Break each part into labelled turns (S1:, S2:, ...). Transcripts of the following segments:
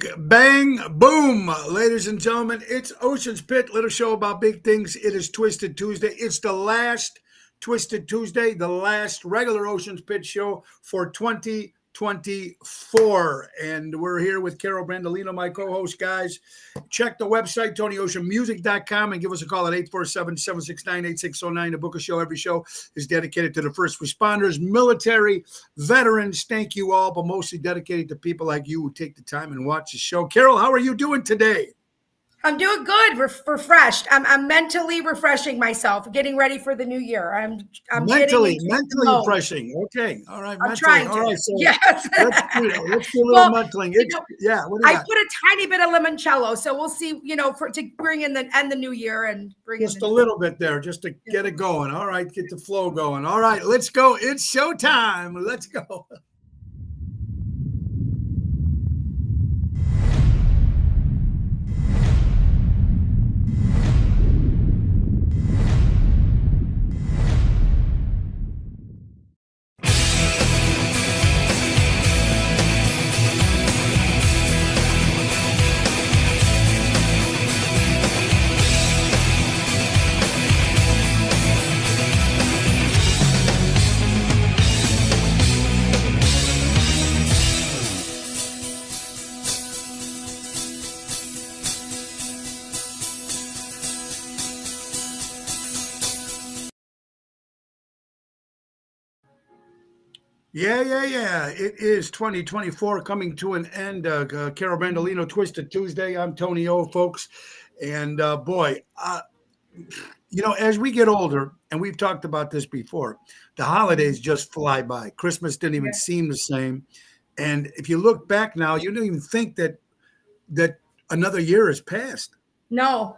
S1: Big bang boom, ladies and gentlemen. It's Ocean's Pit, little show about big things. It is Twisted Tuesday. It's the last Twisted Tuesday, the last regular Ocean's Pit show for 2024. And we're here with Carol Brandolino, my co-host, guys. Check the website, TonyOceanMusic.com, and give us a call at 847-769-8609 to book a show. Every show is dedicated to the first responders, military, veterans. Thank you all, but mostly dedicated to people like you who take the time and watch the show. Carol, how are you doing today?
S2: I'm doing good. Refreshed. I'm mentally refreshing myself, getting ready for the new year. I'm
S1: mentally refreshing. Okay, all right.
S2: I'm trying to.
S1: All right, so
S2: yes.
S1: let's do a little mentally. Yeah. What do you
S2: I put a tiny bit of limoncello, so we'll see. To bring in the new year and bring
S1: just a little bit there, just to get it going. All right, get the flow going. All right, let's go. It's showtime. Let's go. Yeah. It is 2024 coming to an end. Carol Brandolino, Twisted Tuesday. I'm Tony O, folks. And as we get older, and we've talked about this before, the holidays just fly by. Christmas didn't even seem the same. And if you look back now, you don't even think that another year has passed.
S2: No.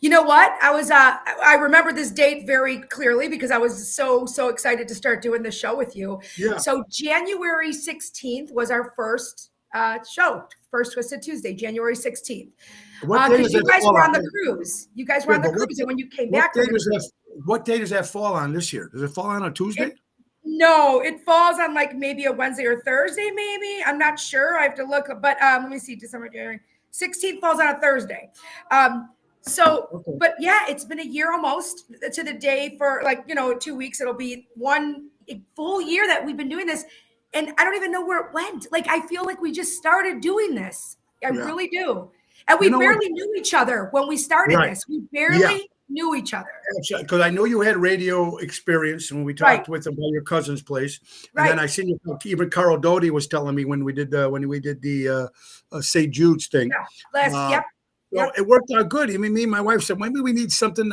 S2: You know what? I remember this date very clearly because I was so excited to start doing the show with you.
S1: Yeah.
S2: So January 16th was our first show, first Twisted Tuesday, January 16th. Because you guys were on the cruise. You guys were on the cruise, and when you came back.
S1: What day does that fall on this year? Does it fall on a Tuesday?
S2: No, it falls on like maybe a Wednesday or Thursday, maybe. I'm not sure. I have to look. But let me see, December, January. 16th falls on a Thursday. But yeah, it's been a year almost to the day for 2 weeks. It'll be one full year that we've been doing this. And I don't even know where it went. Like, I feel like we just started doing this. I really do. And we barely knew each other when we started this. We barely knew each other.
S1: Because I know you had radio experience when we talked with them at your cousin's place. And then I seen you, even Carl Doty was telling me when we did the St. Jude's thing.
S2: Yeah.
S1: It worked out good. I mean, me and my wife said, maybe we need something,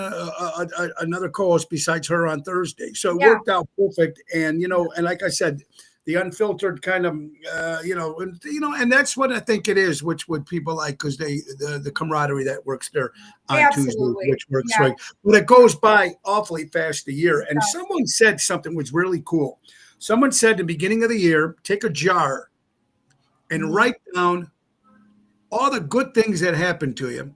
S1: another co-host besides her on Thursday. So it worked out perfect. And, and like I said, the unfiltered kind of, and that's what I think it is, which would people like, because the camaraderie that works there on Tuesday, which works right. But it goes by awfully fast a year. And someone said something was really cool. Someone said at the beginning of the year, take a jar and write down all the good things that happen to you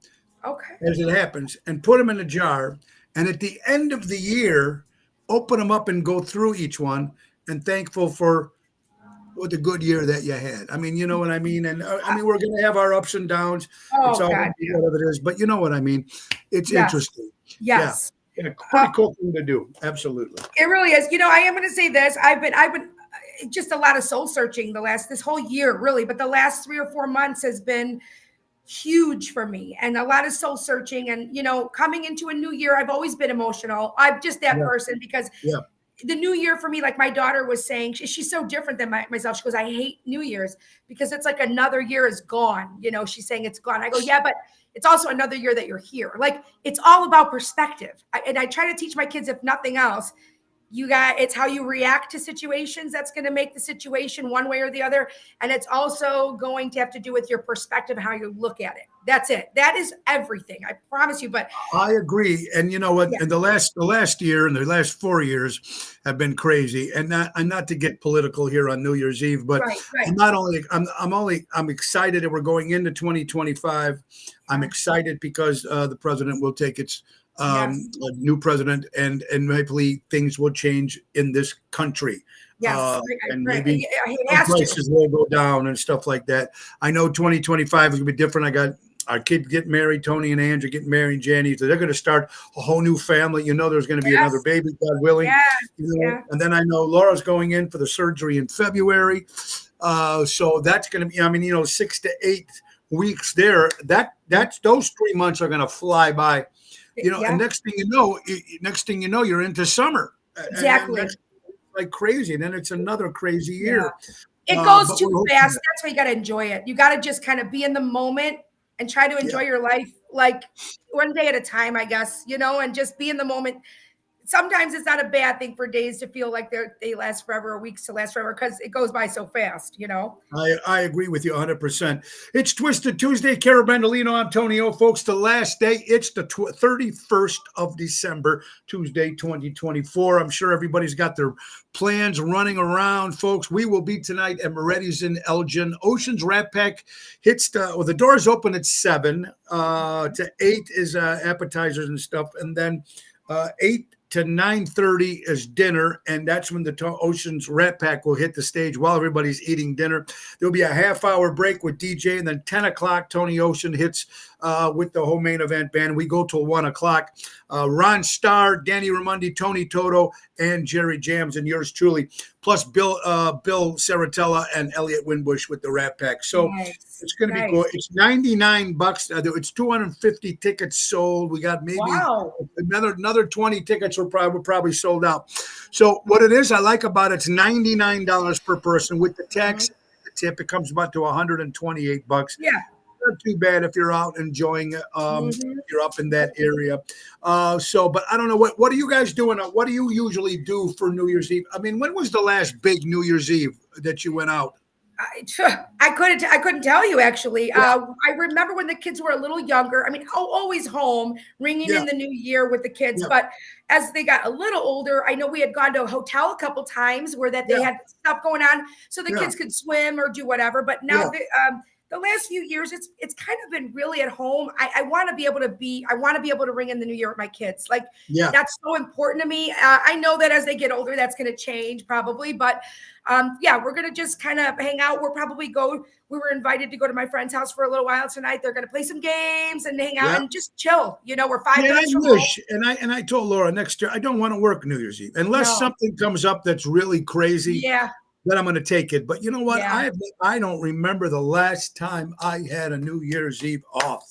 S1: as it happens, and put them in a jar. And at the end of the year, open them up and go through each one and thankful for the good year that you had. I mean, you know what I mean? And I mean, we're going to have our ups and downs. It's all whatever it is, but you know what I mean? It's interesting.
S2: Yes.
S1: Yeah. Pretty cool thing to do. Absolutely.
S2: It really is. I am going to say this. I've been just a lot of soul searching this whole year, really, but the last 3 or 4 months has been huge for me, and a lot of soul searching. And coming into a new year, I've always been emotional. I'm just that person because the new year for me, like my daughter was saying, she's so different than myself. She goes, I hate New Year's because it's like another year is gone. She's saying it's gone. I go, yeah, but it's also another year that you're here. Like, it's all about perspective. And I try to teach my kids, if nothing else, it's how you react to situations that's going to make the situation one way or the other. And it's also going to have to do with your perspective, how you look at it. That's it. That is everything. I promise you. But
S1: I agree. And you know what? And the last year and the last 4 years have been crazy. And not to get political here on New Year's Eve, but I'm excited that we're going into 2025. I'm excited because the president will take
S2: Yes.
S1: a new president, and hopefully things will change in this country.
S2: Yes.
S1: And
S2: Right.
S1: maybe
S2: It
S1: some
S2: has to.
S1: prices will go down and stuff like that. I know 2025 is gonna be different. I got our kids getting married, Tony and Andrew getting married, Jenny. So they're going to start a whole new family. You know, there's going to be another
S2: Yes.
S1: baby, God willing.
S2: Yes.
S1: You know?
S2: Yeah.
S1: And then I know Laura's going in for the surgery in February. So that's going to be, I mean, you know, 6 to 8 weeks there. That's those 3 months are going to fly by. You know,
S2: Yeah.
S1: and next thing you know, you're into summer.
S2: Exactly.
S1: And that's like crazy. And then it's another crazy year.
S2: Yeah. It goes
S1: but
S2: too
S1: we're
S2: fast.
S1: hoping
S2: That's why you got to enjoy it. You got to just kind of be in the moment and try to enjoy your life like one day at a time, I guess, you know, and just be in the moment. Sometimes it's not a bad thing for days to feel like they last forever or weeks to last forever because it goes by so fast, you know.
S1: I agree with you 100%. It's Twisted Tuesday. Cara Bandolino, I'm Tony O. Folks, the last day, it's the 31st of December, Tuesday, 2024. I'm sure everybody's got their plans running around, folks. We will be tonight at Moretti's in Elgin. Ocean's Rat Pack hits the doors open at 7 to 8 is appetizers and stuff. And then 8 to 9:30 is dinner, and that's when the Ocean's Rat Pack will hit the stage while everybody's eating dinner. There'll be a half-hour break with DJ, and then 10 o'clock, Tony Ocean hits with the whole main event band. We go till 1 o'clock. Ron Starr, Danny Raimondi, Tony Toto, and Jerry Jams, and yours truly, plus Bill Saratella and Elliot Winbush with the Rat Pack. So it's going to be cool. It's $99. It's 250 tickets sold. We got maybe another 20 tickets were probably sold out. So what it is I like about it's $99 per person with the tax, the tip. It comes about to $128.
S2: Yeah.
S1: Not too bad if you're out enjoying it. You're up in that area. But I don't know what are you guys doing? What do you usually do for New Year's Eve? I mean, when was the last big New Year's Eve that you went out?
S2: I couldn't tell you actually. I remember when the kids were a little younger. I mean, always home, ringing in the new year with the kids. But as they got a little older, I know we had gone to a hotel a couple times where that they had stuff going on, so the kids could swim or do whatever. But now the last few years, it's kind of been really at home. I want to be able to ring in the new year with my kids. Like that's so important to me. I know that as they get older, that's going to change probably, but we're going to just kind of hang out. We were invited to go to my friend's house for a little while tonight. They're going to play some games and hang out and just chill. You know, we're 5 minutes from home.
S1: And I told Laura next year, I don't want to work New Year's Eve unless something comes up that's really crazy.
S2: Yeah.
S1: Then I'm going to take it. But you know what? I don't remember the last time I had a New Year's Eve off.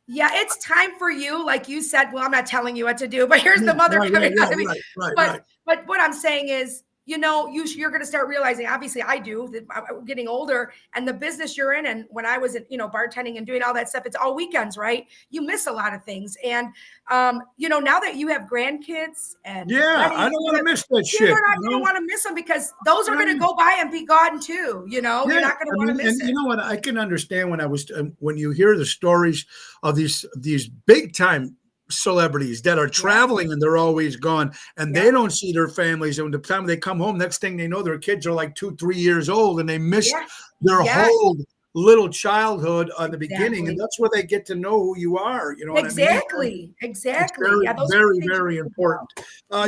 S2: Yeah, it's time for you. Like you said, well, I'm not telling you what to do, but here's the mother coming out of me. But what I'm saying is, you know, you're going to start realizing, obviously I do, that I'm getting older and the business you're in. And when I was in, bartending and doing all that stuff, it's all weekends, right? You miss a lot of things. And, now that you have grandkids and
S1: I don't want to miss that shit.
S2: You're not going to want to miss them because those are going to go by and be gone too. You're not going to want to miss it.
S1: You know what? I can understand when you hear the stories of these big time celebrities that are traveling and they're always gone and they don't see their families, and the time they come home, next thing they know, their kids are like 2-3 years old and they missed their whole little childhood on the beginning, and that's where they get to know who you are. You know what I mean?
S2: Exactly.
S1: It's very, very important.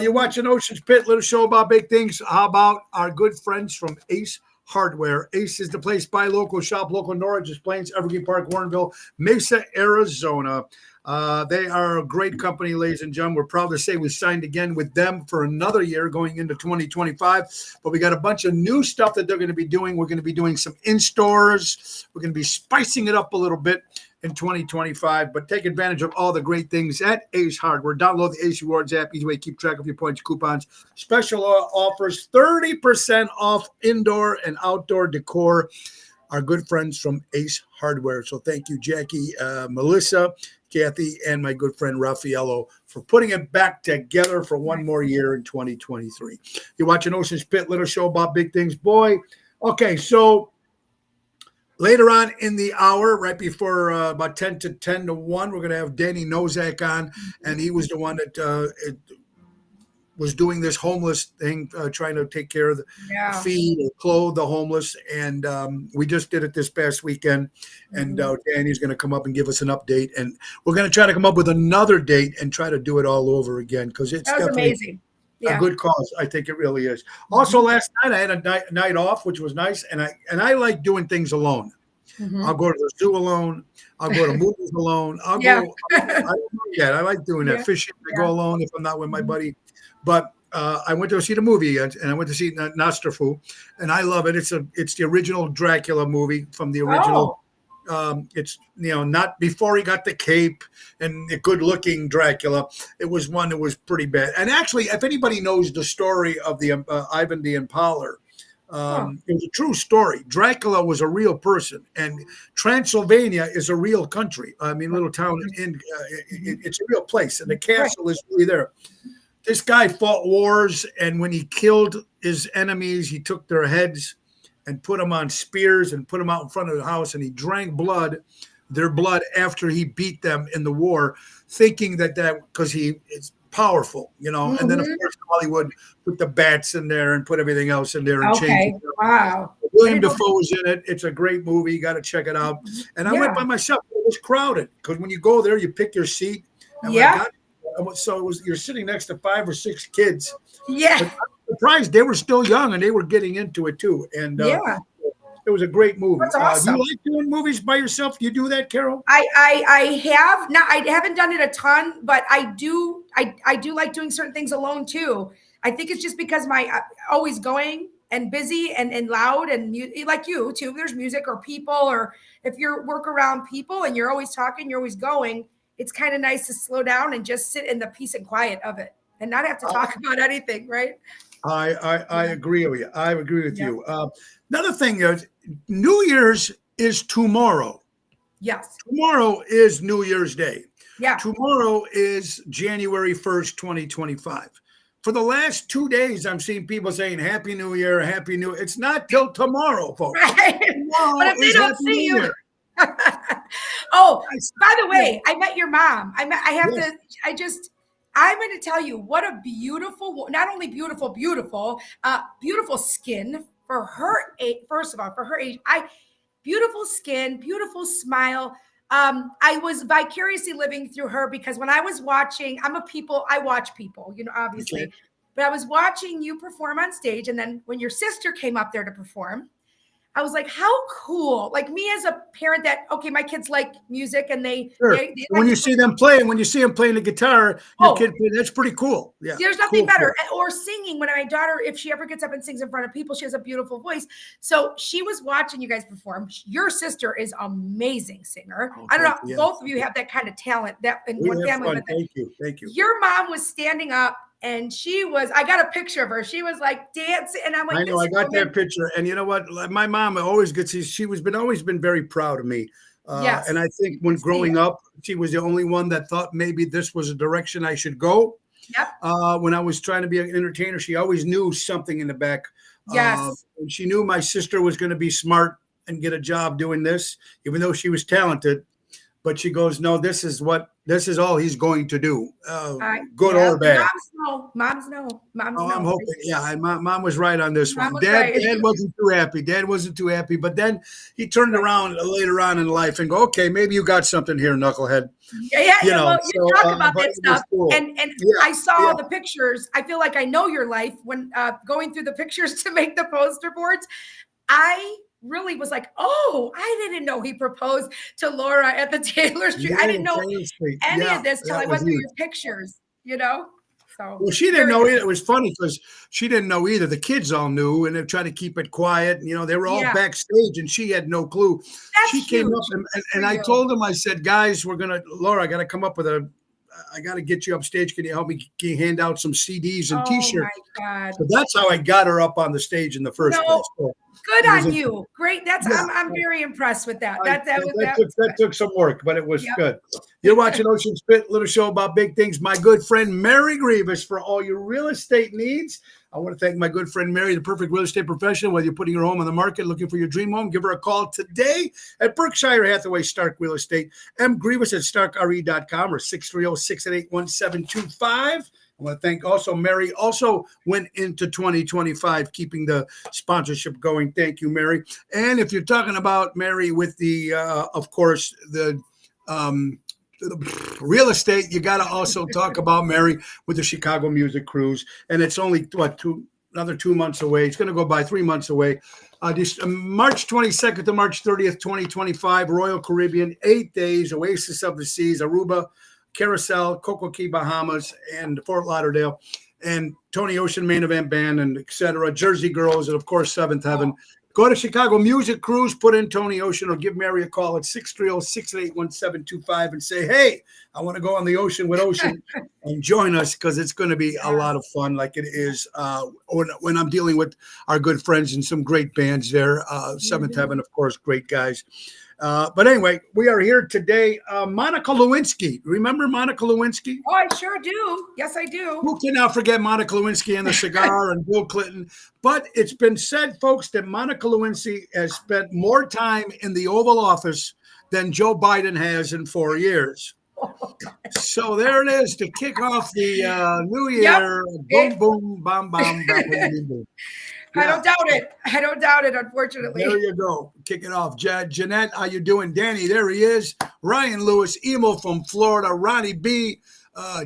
S1: You're watching Ocean's Pit, little show about big things. How about our good friends from Ace Hardware? Ace is the place. Buy local, shop local. Norridge, Plains, Evergreen Park, Warrenville, Mesa, Arizona. They are a great company, ladies and gentlemen. We're proud to say we signed again with them for another year going into 2025. But we got a bunch of new stuff that they're going to be doing. We're going to be doing some in-stores. We're going to be spicing it up a little bit in 2025. But take advantage of all the great things at Ace Hardware. Download the Ace Rewards app. Easy way to keep track of your points, coupons. Special offers, 30% off indoor and outdoor decor. Our good friends from Ace Hardware. So thank you, Jackie, Melissa, Kathy, and my good friend Raffaello for putting it back together for one more year in 2023. You're watching Ocean's Pit, little show about big things. Boy, okay, so later on in the hour, right before about 10 to 1, we're going to have Danny Nozak on, and he was the one that was doing this homeless thing, trying to take care of the
S2: Yeah.
S1: feed or clothe the homeless. And we just did it this past weekend. And Danny's going to come up and give us an update. And we're going to try to come up with another date and try to do it all over again, because it's definitely
S2: amazing.
S1: a good cause. I think it really is. Also, last night I had a night off, which was nice. And I like doing things alone. I'll go to the zoo alone. I'll go to movies alone. I don't know yet. I like doing that. Fishing, I go alone if I'm not with my buddy. But I went to go see the movie, and I went to see Nosferatu, and I love it. It's the original Dracula movie from the original. It's not before he got the cape and the good-looking Dracula. It was one that was pretty bad. And actually, if anybody knows the story of the Ivan the Impaler. It was a true story. Dracula was a real person, and Transylvania is a real country. I mean, little town it's a real place, and the castle is really there. This guy fought wars, and when he killed his enemies, he took their heads and put them on spears and put them out in front of the house, and he drank their blood after he beat them in the war, thinking that because it's powerful, and then of course Hollywood put the bats in there and put everything else in there and changed it.
S2: Wow.
S1: William Dafoe's in it. It's a great movie. You got to check it out. And I went by myself. It was crowded because when you go there, you pick your seat. And you're sitting next to 5 or 6 kids.
S2: Yeah.
S1: But I'm surprised they were still young and they were getting into it too. And it was a great movie.
S2: That's awesome.
S1: Do you like doing movies by yourself? Do you do that, Carol?
S2: I have not. I haven't done it a ton, but I do. I do like doing certain things alone too. I think it's just because my always going and busy and loud and like you too. There's music or people, or if you're work around people and you're always talking, you're always going. It's kind of nice to slow down and just sit in the peace and quiet of it and not have to talk about anything, right?
S1: I agree with you. I agree with you. Another thing is, New Year's is tomorrow.
S2: Yes.
S1: Tomorrow is New Year's Day.
S2: Yeah.
S1: Tomorrow is January 1st, 2025. For the last 2 days, I'm seeing people saying Happy New Year, Happy New Year. It's not till tomorrow, folks.
S2: Right.
S1: Tomorrow
S2: but if they don't
S1: Happy
S2: see
S1: New
S2: you.
S1: Year.
S2: Oh, by the way, I met your mom. I'm going to tell you what a beautiful, not only beautiful skin for her age. First of all, for her age, beautiful skin, beautiful smile. I was vicariously living through her because when I was watching, I watch people, obviously, but I was watching you perform on stage. And then when your sister came up there to perform, I was like, how cool. Like me as a parent my kids like music and they
S1: when you see them playing the guitar, your kid, that's pretty cool. Yeah.
S2: There's nothing better. Or singing. When my daughter, if she ever gets up and sings in front of people, she has a beautiful voice. So she was watching you guys perform. Your sister is amazing singer. I don't know. Both of you have that kind of talent in one family.
S1: Thank you.
S2: Your mom was standing up. And I got a picture of her. She was like dancing. And I'm like,
S1: I know, I got that picture. And you know what? My mom always always been very proud of me. And I think when growing up, she was the only one that thought maybe this was a direction I should go.
S2: Yep.
S1: When I was trying to be an entertainer, she always knew something in the back.
S2: Yes.
S1: And she knew my sister was going to be smart and get a job doing this, even though she was talented. But she goes, no, this is all he's going to do. Good or bad.
S2: Moms know.
S1: I'm hoping. Yeah, mom was right on this one. Dad wasn't too happy. Dad wasn't too happy. But then he turned around later on in life and go, okay, maybe you got something here, knucklehead.
S2: Yeah. You talk about that stuff. Cool. And I saw the pictures. I feel like I know your life when going through the pictures to make the poster boards. I really was like, oh, I didn't know he proposed to Laura at the Taylor Street. I didn't know any of this till I went through your pictures, So
S1: well, she didn't know either. It was funny because she didn't know either. The kids all knew, and they tried to keep it quiet. They were all backstage, and she had no clue. She came up, and I told them, I said, guys, Laura, I got to come up with I got to get you upstage. Can you help me? Can you hand out some CDs and T-shirts?
S2: Oh my God.
S1: So that's how I got her up on the stage in the first place. So
S2: good on you. Great. I'm very impressed with that. That
S1: took some work, but it was good. You're watching Ocean Spit, little show about big things. My good friend Mary Grievous for all your real estate needs. I want to thank my good friend Mary, the perfect real estate professional. Whether you're putting your home on the market, looking for your dream home, give her a call today at Berkshire Hathaway Stark Real Estate. M. Grievous at starkre.com or 630-688-1725. I want to thank also Mary, also went into 2025, keeping the sponsorship going. Thank you, Mary. And if you're talking about Mary with the, of course, the real estate, you got to also talk about Mary with the Chicago Music Cruise. And it's only, another 2 months away. It's going to go by 3 months away. March 22nd to March 30th, 2025, Royal Caribbean, 8 days, Oasis of the Seas, Aruba, Carousel, Coco Key, Bahamas, and Fort Lauderdale, and Tony Ocean Main Event Band, and etc. Jersey Girls, and of course, Seventh Heaven. Go to Chicago Music Cruise, put in Tony Ocean, or give Mary a call at 630-688-1725 and say, hey, I want to go on the ocean with Ocean and join us, because it's going to be a lot of fun, like it is when I'm dealing with our good friends and some great bands there. Seventh Heaven, of course, great guys. But anyway, we are here today. Monica Lewinsky. Remember Monica Lewinsky?
S2: Oh, I sure do. Yes, I do.
S1: Who can now forget Monica Lewinsky and the cigar and Bill Clinton? But it's been said, folks, that Monica Lewinsky has spent more time in the Oval Office than Joe Biden has in 4 years. So there it is to kick off the new year. Boom, boom, bam, bam, bam, boom, boom.
S2: I don't doubt it. I don't doubt it, unfortunately.
S1: There you go. Kick it off. Jeanette, how you doing? Danny, there he is. Ryan Lewis, Emo from Florida. Ronnie B.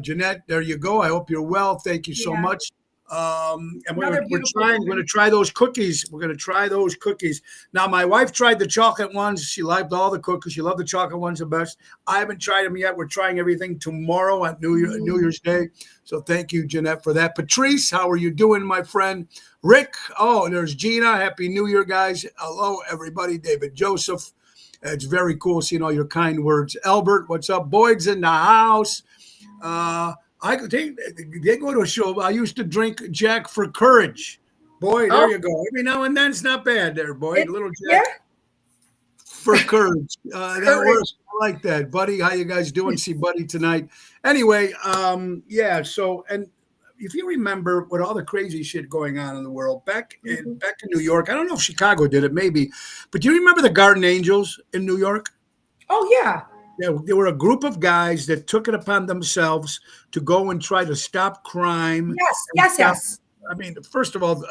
S1: Jeanette, there you go. I hope you're well. Thank you so much. And we're going to try those cookies. We're going to try those cookies. Now, my wife tried the chocolate ones. She liked all the cookies. She loved the chocolate ones the best. I haven't tried them yet. We're trying everything tomorrow at New Year's Day. So thank you, Jeanette, for that. Patrice, how are you doing, my friend? Rick, oh, there's Gina. Happy New Year, guys. Hello, everybody. David Joseph. It's very cool seeing all your kind words. Albert, what's up? Boyd's in the house. They go to a show. I used to drink Jack for Courage. Boy, there you go. Every now and then, it's not bad there, boy. Little Jack for Courage. That works. I like that. Buddy, how you guys doing? See Buddy tonight. Anyway, so, and if you remember with all the crazy shit going on in the world, back in New York, I don't know if Chicago did it, maybe, but do you remember the Garden Angels in New York?
S2: Oh, yeah.
S1: Yeah, they were a group of guys that took it upon themselves to go and try to stop crime.
S2: Yes.
S1: I mean, first of all,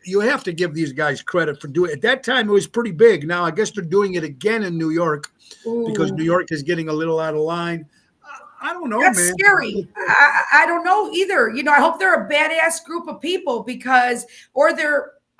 S1: you have to give these guys credit for doing it. At that time, it was pretty big. Now, I guess they're doing it again in New York because New York is getting a little out of line. I don't know,
S2: That's
S1: man.
S2: Scary. I don't know either. You know, I hope they're a badass group of people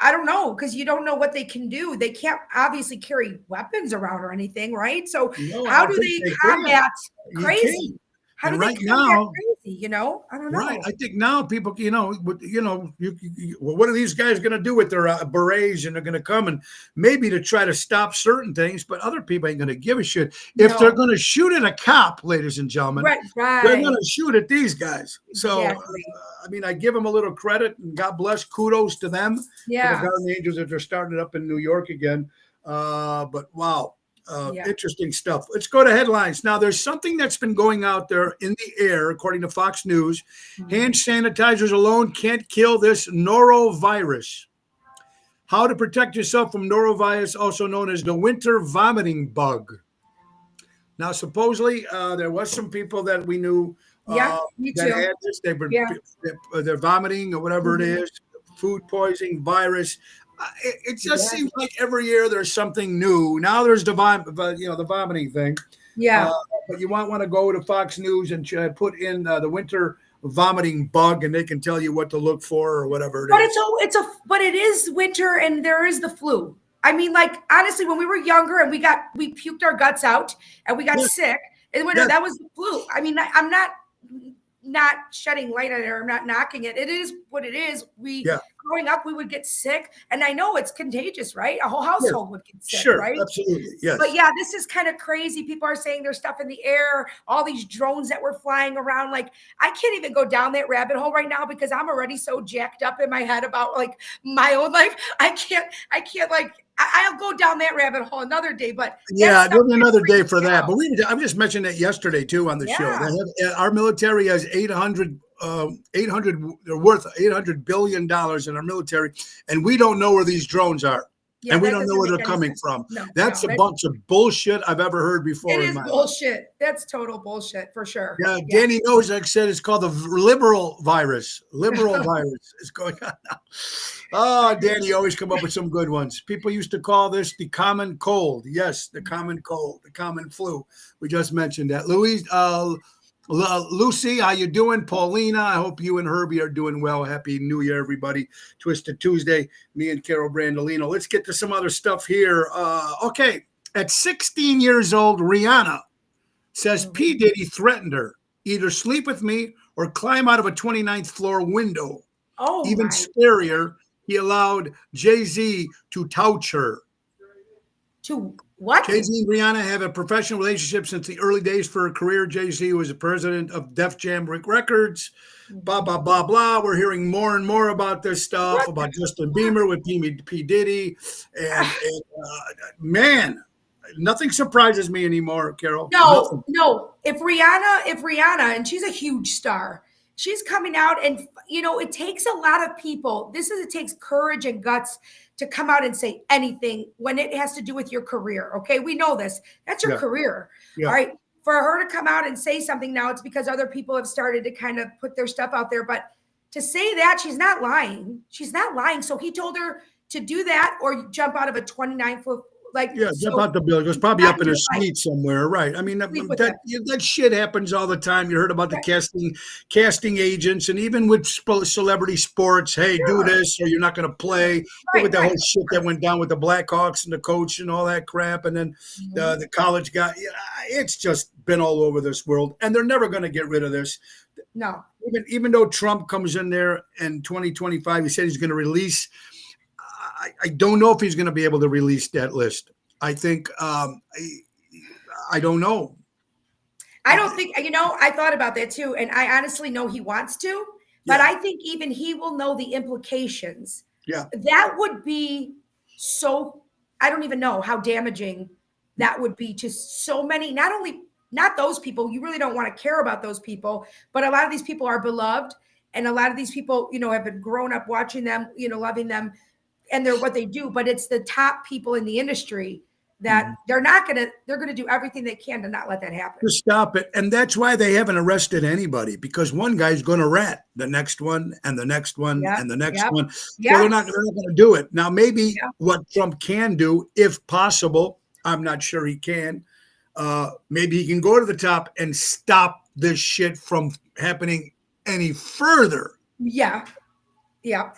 S2: I don't know, because you don't know what they can do. They can't obviously carry weapons around or anything, right? So how do they combat crazy? How do they combat crazy? You know, I don't know.
S1: Right. I think now people, what are these guys going to do with their berets? And they're going to come and maybe to try to stop certain things, but other people ain't going to give a shit. If they're going to shoot at a cop, ladies and gentlemen, they're going to shoot at these guys. So, I mean, I give them a little credit, and God bless, kudos to them.
S2: Yeah.
S1: The Garden Angels, that they're starting it up in New York again. But wow. Interesting stuff. Let's go to headlines. Now, there's something that's been going out there in the air, according to Fox News. Hand sanitizers alone can't kill this norovirus. How to protect yourself from norovirus, also known as the winter vomiting bug. Now, supposedly, there was some people that we knew
S2: me
S1: that
S2: too.
S1: had this. They're vomiting or whatever it is, food poisoning, virus. It just seems like every year there's something new. Now there's the vomiting thing.
S2: Yeah.
S1: But you might want to go to Fox News and put in the winter vomiting bug, and they can tell you what to look for or whatever it is.
S2: But it is winter, and there is the flu. I mean, like, honestly, when we were younger and we puked our guts out and we got sick, and that was the flu. I mean, I'm not shedding light on it, or I'm not knocking it. It is what it is. Growing up, we would get sick, and I know it's contagious, right? A whole household would get sick, right?
S1: Absolutely, yes.
S2: But this is kind of crazy. People are saying there's stuff in the air, all these drones that were flying around. Like, I can't even go down that rabbit hole right now because I'm already so jacked up in my head about like my own life. I can't I'll go down that rabbit hole another day, but
S1: there'll be another day for that. But I'm just mentioning that yesterday too on the show. Our military has 800. They're worth $800 billion in our military, and we don't know where these drones are.
S2: Yeah,
S1: And we
S2: that
S1: don't know
S2: doesn't
S1: where
S2: make
S1: they're
S2: any
S1: coming
S2: sense.
S1: from.
S2: No,
S1: That's a
S2: that,
S1: bunch of bullshit I've ever heard
S2: it
S1: before in
S2: is
S1: my life.
S2: bullshit. That's total bullshit for sure.
S1: Yeah,
S2: Yeah.
S1: Danny Nozak said it's called the liberal virus. Liberal virus is going on now. Oh, Danny, you always come up with some good ones. People used to call this the common cold. Yes, the common cold, the common flu. We just mentioned that. Lucy, how you doing? Paulina, I hope you and Herbie are doing well. Happy New Year, everybody. Twisted Tuesday, me and Carol Brandolino. Let's get to some other stuff here. Okay, at 16 years old, Rihanna says P. Diddy threatened her, either sleep with me or climb out of a 29th floor window.
S2: Oh,
S1: Even
S2: my.
S1: scarier, he allowed Jay-Z to touch her.
S2: To what?
S1: Jay-Z and Rihanna have a professional relationship since the early days for her career. Jay-Z was the president of Def Jam Records. Blah, blah, blah, blah. We're hearing more and more about this stuff,
S2: What?
S1: about Justin Bieber with P. Diddy. And man, nothing surprises me anymore, Carol. Nothing.
S2: No. If Rihanna, and she's a huge star, she's coming out, and it takes a lot of people. It takes courage and guts to come out and say anything when it has to do with your career. Okay, we know this. That's your career.
S1: Yeah.
S2: All right. For her to come out and say something now, it's because other people have started to kind of put their stuff out there. But to say that, she's not lying. She's not lying. So he told her to do that or jump out of a 29-foot.
S1: Jump out the building. It was probably up in a suite somewhere, right? I mean, that shit happens all the time. You heard about the casting agents, and even with celebrity sports. Hey, do this, or you're not going to play. Look at the whole shit that went down with the Blackhawks and the coach and all that crap, and then the college guy. It's just been all over this world, and they're never going to get rid of this.
S2: No,
S1: even though Trump comes in there in 2025, he said he's going to release. I don't know if he's going to be able to release that list. I think I don't know.
S2: I don't think, I thought about that too. And I honestly know he wants to, but I think even he will know the implications.
S1: Yeah.
S2: That would be I don't even know how damaging that would be to so many, not those people. You really don't want to care about those people, but a lot of these people are beloved. And a lot of these people, have been grown up watching them, loving them. And they're what they do, but it's the top people in the industry that they're going to do everything they can to not let that happen.
S1: To stop it. And that's why they haven't arrested anybody, because one guy's going to rat the next one and the next one and the next one. So they're not going to do it. Now, maybe what Trump can do, if possible, I'm not sure he can. Maybe he can go to the top and stop this shit from happening any further.
S2: Yeah. Yeah.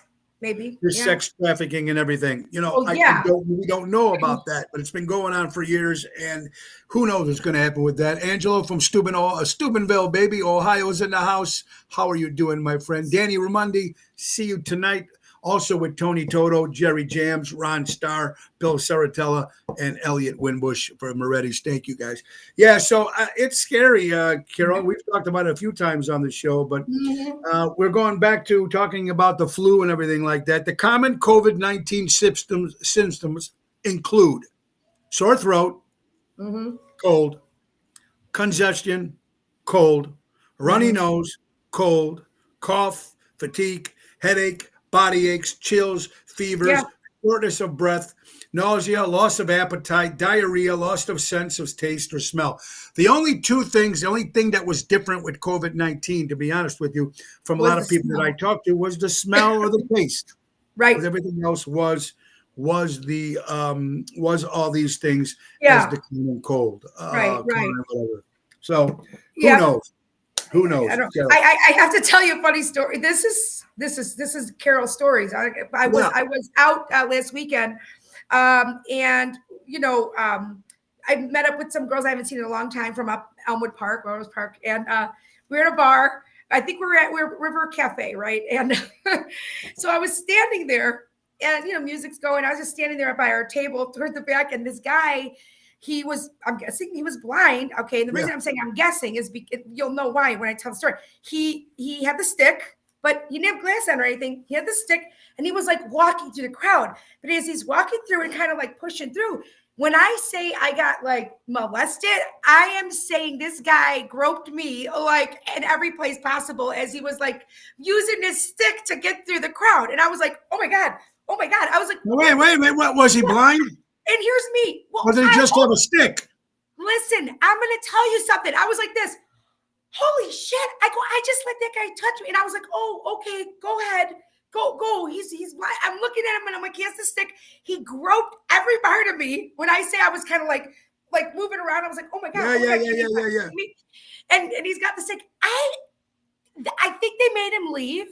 S2: Maybe
S1: there's sex trafficking and everything, we don't know about that, but it's been going on for years, and who knows what's going to happen with that. Angelo from Steubenville, baby, Ohio is in the house. How are you doing, my friend? Danny Raimondi, see you tonight. Also with Tony Toto, Jerry Jams, Ron Starr, Bill Saratella, and Elliot Winbush for Moretti's. Thank you, guys. Yeah, so it's scary, Carol. We've talked about it a few times on the show, but we're going back to talking about the flu and everything like that. The common COVID-19 symptoms include sore throat, cold, congestion, cold, runny nose, cold, cough, fatigue, headache, body aches, chills, fevers, shortness of breath, nausea, loss of appetite, diarrhea, loss of sense of taste or smell. The only thing that was different with COVID-19, to be honest with you, from a lot of people that I talked to, was the smell or the taste.
S2: Right.
S1: Everything else was all these things as the common cold.
S2: Right.
S1: Whatever. So who knows? Who knows?
S2: I have to tell you a funny story. This is Carol's stories. I was out last weekend, and I met up with some girls I haven't seen in a long time from up Elmwood Park, Rose Park, and we were in a bar. I think we're River Cafe, right? And so I was standing there, and music's going. I was just standing there by our table toward the back, and this guy. I'm guessing he was blind. Okay. And the reason I'm saying I'm guessing is because you'll know why when I tell the story. He had the stick, but he didn't have glass on or anything. He had the stick and he was like walking through the crowd. But as he's walking through and kind of like pushing through, when I say I got like molested, I am saying this guy groped me like in every place possible as he was like using his stick to get through the crowd. And I was like, oh my God, oh my God. I was like,
S1: Wait. What was he blind?
S2: and here's me. Well,
S1: Or did he just have a stick?
S2: listen, I'm going to tell you something. I was like this. Holy shit. I just let that guy touch me. And I was like, oh, okay, go ahead. Go. He's blind. I'm looking at him and I'm like, he has the stick. He groped every part of me. When I say I was kind of like moving around, I was like, oh my God.
S1: Yeah.
S2: And he's got the stick. I think they made him leave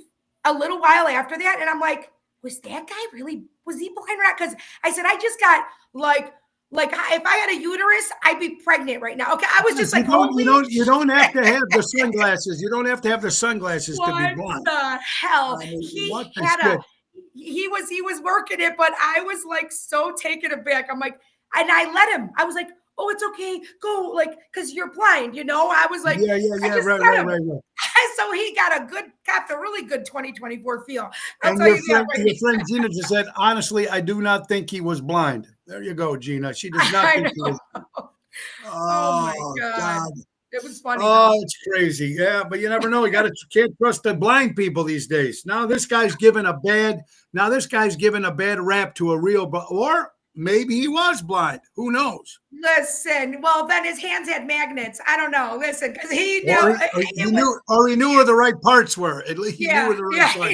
S2: a little while after that. And I'm like, was that guy really, was he blind or not? Because I said, I just got like if I had a uterus, I'd be pregnant right now. Okay. I was just like,
S1: you don't have to have the sunglasses. You don't have to have the sunglasses to be blind.
S2: What the hell? He was working it, but I was like so taken aback. I'm like, and I let him. I was like, oh, it's okay. Go, like, because you're blind, I was like,
S1: right.
S2: So he got the really good 2024 feel.
S1: And your friend Gina just said, honestly, I do not think he was blind. There you go, Gina. She does not think he was.
S3: Oh my God.
S2: It was funny.
S1: Oh, it's crazy. Yeah, but you never know. You can't trust the blind people these days. Now this guy's given a bad rap to a real, or maybe he was blind. Who knows?
S2: Listen, well, then his hands had magnets. I don't know. Listen, because he knew.
S1: He knew where the right parts were. At least he knew where the right parts were.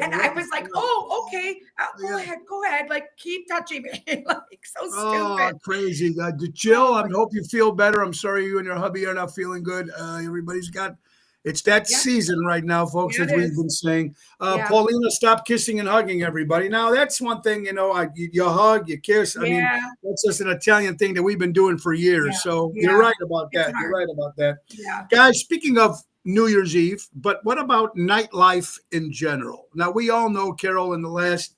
S2: And I was like, oh, okay. Go ahead. Like, keep touching me. Like, so stupid.
S1: Oh, crazy. Jill, I hope you feel better. I'm sorry you and your hubby are not feeling good. Everybody's got... It's that season right now, folks, as we've been saying. Paulina, stop kissing and hugging everybody. Now, that's one thing, you hug, you kiss. I mean, that's just an Italian thing that we've been doing for years. So you're right about that. You're right about that.
S2: Yeah.
S1: Guys, speaking of New Year's Eve, but what about nightlife in general? Now, we all know, Carol, in the last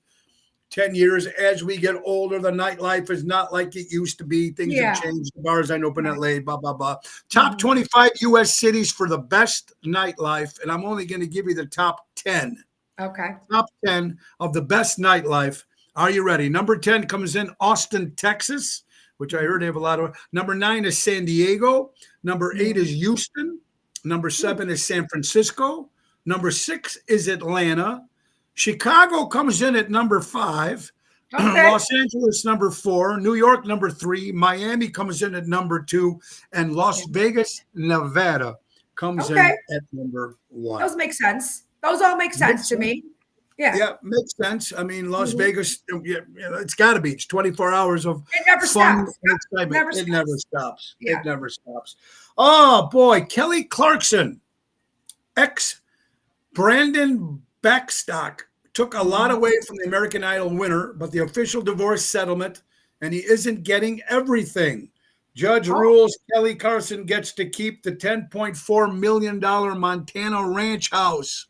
S1: 10 years, as we get older, the nightlife is not like it used to be. Things have changed. The bars ain't open that late, blah, blah, blah. Top 25 U.S. cities for the best nightlife, and I'm only going to give you the top 10.
S2: Okay.
S1: Top 10 of the best nightlife. Are you ready? Number 10 comes in Austin, Texas, which I heard they have a lot of. Number 9 is San Diego. Number 8 is Houston. Number 7 is San Francisco. Number 6 is Atlanta. Chicago comes in at number 5, Los Angeles number 4, New York number 3, Miami comes in at number 2, and Las Vegas, Nevada comes in at number 1.
S2: Those make sense. Those all make sense to me.
S1: Yeah, makes sense. I mean, Las Vegas, it's got to be. It's 24 hours of
S2: fun
S1: and excitement. It never stops.
S2: Yeah.
S1: It never stops. Oh, boy. Kelly Clarkson, ex-Brandon Backstock, took a lot away from the American Idol winner, but the official divorce settlement, and he isn't getting everything. Judge rules Kelly Clarkson gets to keep the $10.4 million Montana ranch house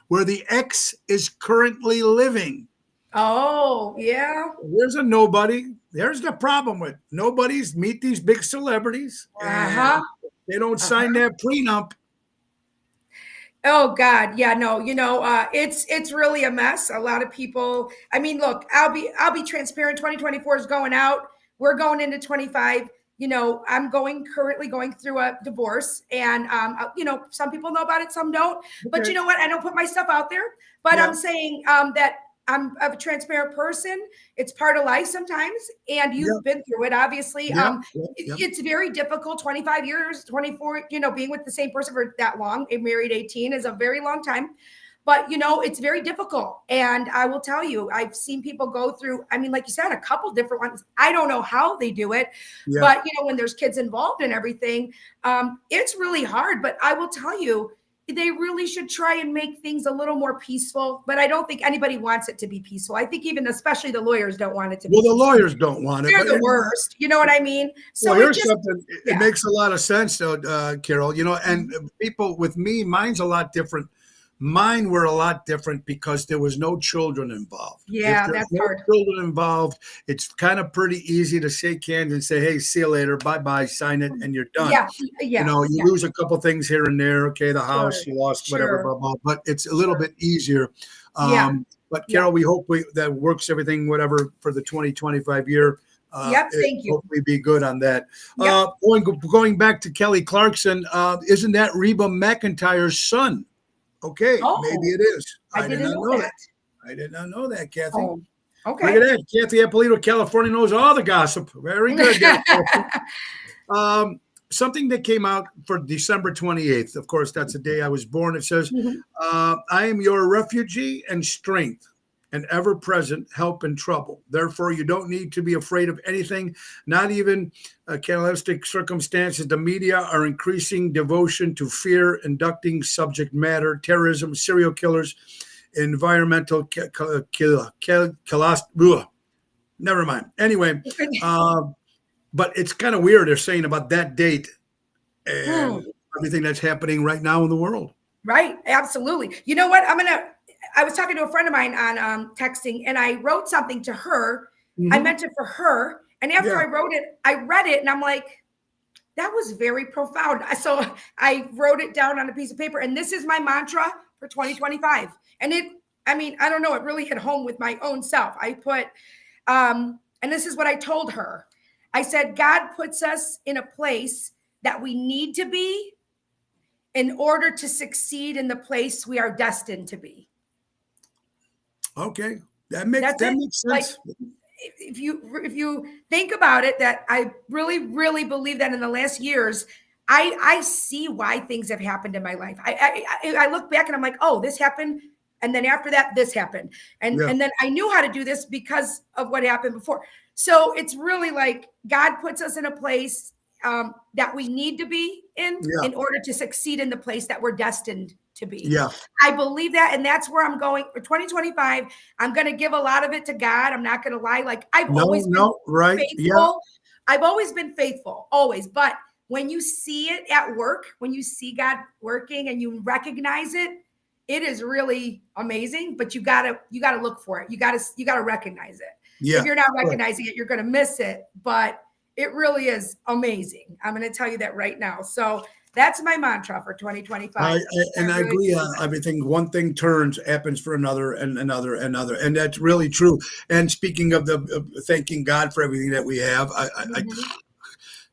S1: where the ex is currently living.
S2: Oh, yeah.
S1: There's a nobody. There's the problem with nobodies meet these big celebrities. They don't sign that prenup.
S2: Oh God, yeah, no, it's really a mess. A lot of people. I mean, look, I'll be transparent. 2024 is going out. We're going into 25. I'm currently going through a divorce, and some people know about it, some don't. But you know what? I don't put my stuff out there. But I'm saying that I'm a transparent person. It's part of life sometimes, and you've been through it, obviously. It's very difficult. 25 years, 24, being with the same person for that long, married 18 is a very long time. But, it's very difficult. And I will tell you, I've seen people go through, I mean, like you said, a couple different ones. I don't know how they do it. But, when there's kids involved and everything, it's really hard. But I will tell you, they really should try and make things a little more peaceful. But I don't think anybody wants it to be peaceful. I think especially the lawyers don't want it to be peaceful.
S1: The lawyers don't want it.
S2: They're the worst. You know what I mean? So
S1: here's something. It makes a lot of sense, though, Carol. And people with me, mine's a lot different. Mine were a lot different because there was no children involved.
S2: Yeah, that's hard.
S1: Children involved. It's kind of pretty easy to shake hands and say, "Hey, see you later, bye-bye," sign it, and you're done. You lose a couple things here and there. Okay, the house you lost, whatever, blah blah. But it's a little bit easier. But Carol, we hope that works everything, whatever, for the 2025 year.
S2: Thank you.
S1: Hopefully, be good on that. Going back to Kelly Clarkson, isn't that Reba McEntire's son? Okay, maybe it is.
S2: I didn't know that.
S1: I did not know that, Kathy.
S2: Oh,
S1: Look
S2: okay.
S1: at that. Kathy Apolito, California knows all the gossip. Very good. Something that came out for December 28th. Of course, that's the day I was born. It says,
S2: Mhm.
S1: I am your refugee and strength and ever-present help in trouble. Therefore, you don't need to be afraid of anything, not even catalytic circumstances. The media are increasing devotion to fear, inducting subject matter, terrorism, serial killers, environmental never mind. Anyway, but it's kind of weird they're saying about that date and everything that's happening right now in the world.
S2: Right. Absolutely. You know what? I was talking to a friend of mine on texting, and I wrote something to her. I meant it for her. And after I wrote it, I read it and I'm like, that was very profound. So I wrote it down on a piece of paper, and this is my mantra for 2025. And I don't know, it really hit home with my own self. I put, and this is what I told her. I said, God puts us in a place that we need to be in order to succeed in the place we are destined to be.
S1: Okay. That makes sense.
S2: Like, if you think about it, that I really, really believe that in the last years, I see why things have happened in my life. I look back and I'm like, oh, this happened. And then after that, this happened. And then I knew how to do this because of what happened before. So it's really like God puts us in a place that we need to be in order to succeed in the place that we're destined to be.
S1: Yeah.
S2: I believe that. And that's where I'm going for 2025. I'm going to give a lot of it to God. I'm not going to lie. Like I've always been faithful. Yeah. I've always been faithful, always. But when you see it at work, when you see God working and you recognize it, it is really amazing. But you gotta look for it. You gotta recognize it. Yeah. If you're not recognizing it, you're going to miss it. But it really is amazing. I'm going to tell you that right now. So that's my mantra for 2025.
S1: I agree on everything. One thing happens for another and another and another. And that's really true. And speaking of thanking God for everything that we have,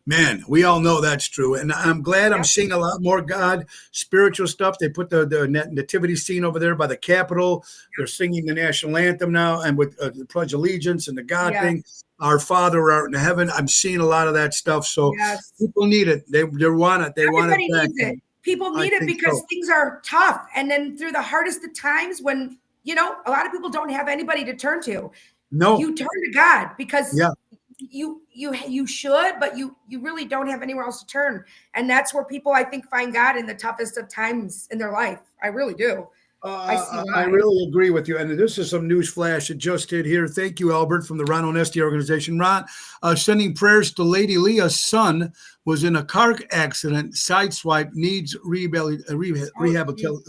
S1: man, we all know that's true. And I'm glad I'm seeing a lot more God, spiritual stuff. They put the nativity scene over there by the Capitol. They're singing the national anthem now, and with the Pledge of Allegiance and the God thing. Our Father who art in heaven. I'm seeing a lot of that stuff. So people need it. They want it.
S2: Everybody needs it. People need it because things are tough. And then through the hardest of times when, a lot of people don't have anybody to turn to. No. You turn to God because you should, but you really don't have anywhere else to turn. And that's where people, I think, find God in the toughest of times in their life. I really do.
S1: I really agree with you. And this is some news flash that just hit here. Thank you, Albert, from the Ron Onesti organization. Ron, sending prayers to Lady Leah's son was in a car accident, sideswipe, needs rehabilitation.
S2: Rehabilitation.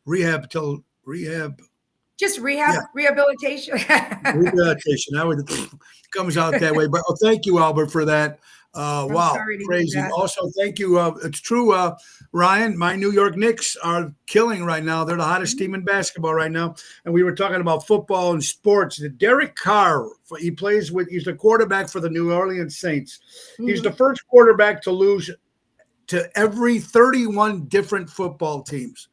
S1: Rehabilitation. That comes out that way. But thank you, Albert, for that. Wow, crazy. Also, thank you. It's true, Ryan, my New York Knicks are killing right now. They're the hottest team in basketball right now. And we were talking about football and sports. Derek Carr, he's the quarterback for the New Orleans Saints. He's the first quarterback to lose to every 31 different football teams.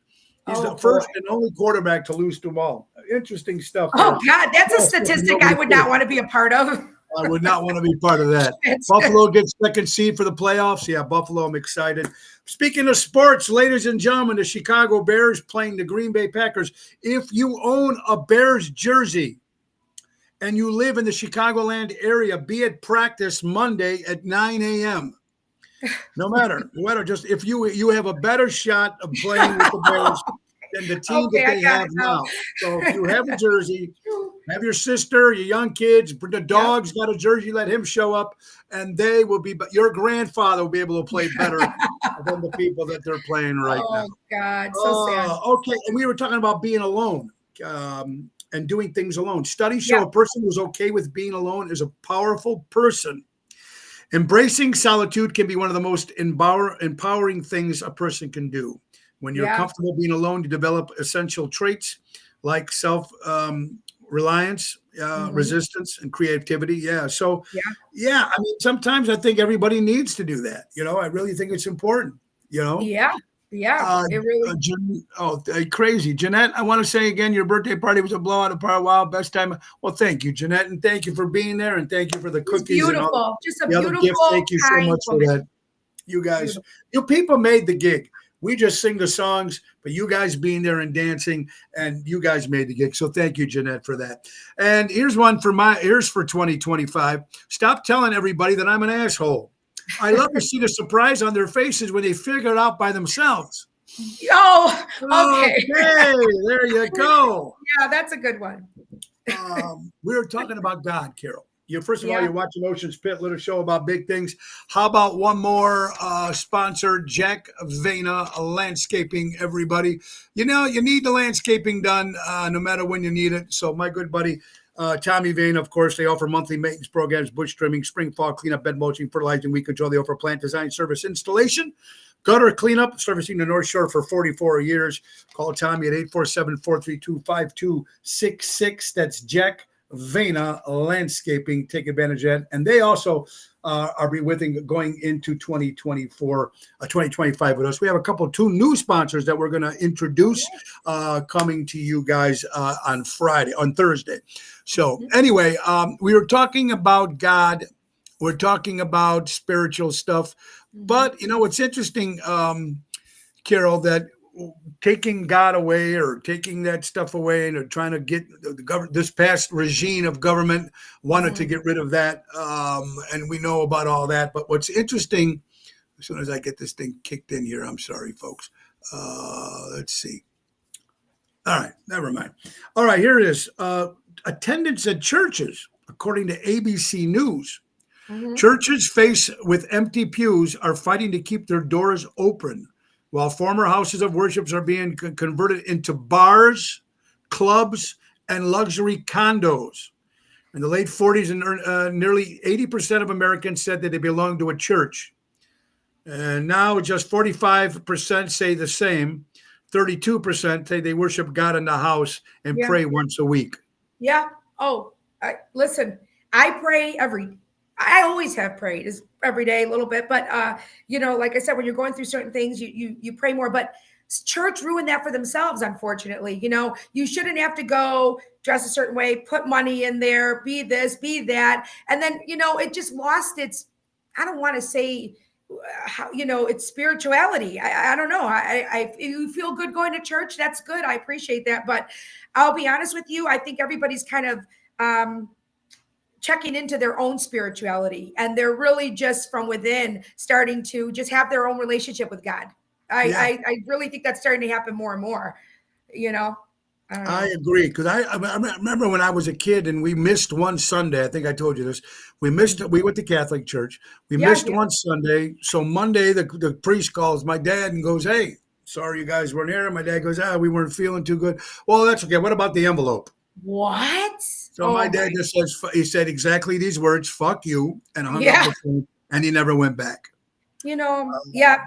S1: He's the first and only quarterback to lose to them all. Interesting stuff.
S2: Oh, God, that's a statistic I would not want to be a part of.
S1: I would not want to be part of that. Buffalo gets second seed for the playoffs. Yeah, Buffalo, I'm excited. Speaking of sports, ladies and gentlemen, the Chicago Bears playing the Green Bay Packers. If you own a Bears jersey and you live in the Chicagoland area, be at practice Monday at 9 a.m. No matter, just if you have a better shot of playing with the Bears than the team that they have now. So if you have a jersey, have your sister, your young kids, the dog's got a jersey, let him show up, and they will be, but your grandfather will be able to play better than the people that they're playing right now.
S2: Oh, God, so sad.
S1: Okay, and we were talking about being alone and doing things alone. Studies show a person who's okay with being alone is a powerful person. Embracing solitude can be one of the most empowering things a person can do. When you're comfortable being alone, you develop essential traits like self-reliance, resistance, and creativity. Yeah. So, I mean, sometimes I think everybody needs to do that. I really think it's important,
S2: Yeah. Yeah, it really.
S1: Crazy. Jeanette, I want to say again, your birthday party was a blowout of par. Wow, best time. Well, thank you, Jeanette, and thank you for being there, and thank you for the
S2: It was
S1: cookies and all
S2: beautiful. Just a
S1: the other gifts.
S2: beautiful,
S1: Thank you so
S2: kind
S1: much for
S2: woman.
S1: that. You guys,
S2: Beautiful.
S1: you people made the gig. We just sing the songs, but you guys being there and dancing, and you guys made the gig. So thank you, Jeanette, for that. And here's one for here's for 2025. Stop telling everybody that I'm an asshole. I love to see the surprise on their faces when they figure it out by themselves.
S2: Oh, okay.
S1: There you go.
S2: Yeah, that's a good one.
S1: We were talking about God, Carol. First of all,
S2: Yeah.
S1: you're watching Ocean's Pit, little show about big things. How about one more sponsor, Jack Vena Landscaping, everybody. You know, you need the landscaping done no matter when you need it. So my good buddy, Tommy Vena, of course, they offer monthly maintenance programs, bush trimming, spring, fall cleanup, bed mulching, fertilizing, weed control. They offer plant design, service, installation, gutter cleanup, servicing the North Shore for 44 years. Call Tommy at 847-432-5266. That's Jack Vena Landscaping. Take advantage of that. And they also are going into 2025 with us. We have two new sponsors that we're going to introduce coming to you guys on Thursday. So anyway, we were talking about God. We're talking about spiritual stuff. But, you know, it's interesting, Carol, that taking God away or taking that stuff away and trying to get the government, this past regime of government wanted to get rid of that. And we know about all that. But what's interesting, as soon as I get this thing kicked in here, I'm sorry, folks. Let's see. All right, never mind. All right, here it is. Attendance at churches, according to ABC News. Churches faced with empty pews are fighting to keep their doors open, while former houses of worship are being converted into bars, clubs, and luxury condos. In the late 40s, nearly 80% of Americans said that they belonged to a church. And now just 45% say the same. 32% say they worship God in the house and pray once a week.
S2: Yeah. Oh, listen, I pray I always have prayed every day a little bit, but you know, like I said, when you're going through certain things, you pray more. But church ruined that for themselves, unfortunately. You know, you shouldn't have to go dress a certain way, put money in there, be this, be that, and then you know, it just lost its. I don't want to say how, you know, it's spirituality. I don't know. If you feel good going to church, that's good. I appreciate that, but I'll be honest with you. I think everybody's kind of checking into their own spirituality, and they're really just from within starting to just have their own relationship with God. I really think that's starting to happen more and more, you know.
S1: I agree, because I remember when I was a kid and we missed one Sunday. I think I told you this. We went to Catholic church. We missed one Sunday. So Monday, the priest calls my dad and goes, "Hey, sorry you guys weren't here." My dad goes, "We weren't feeling too good." Well, that's okay. What about the envelope?
S2: What?
S1: So my dad just says, he said exactly these words, "Fuck you," and hung up the phone, and he never went back.
S2: You know,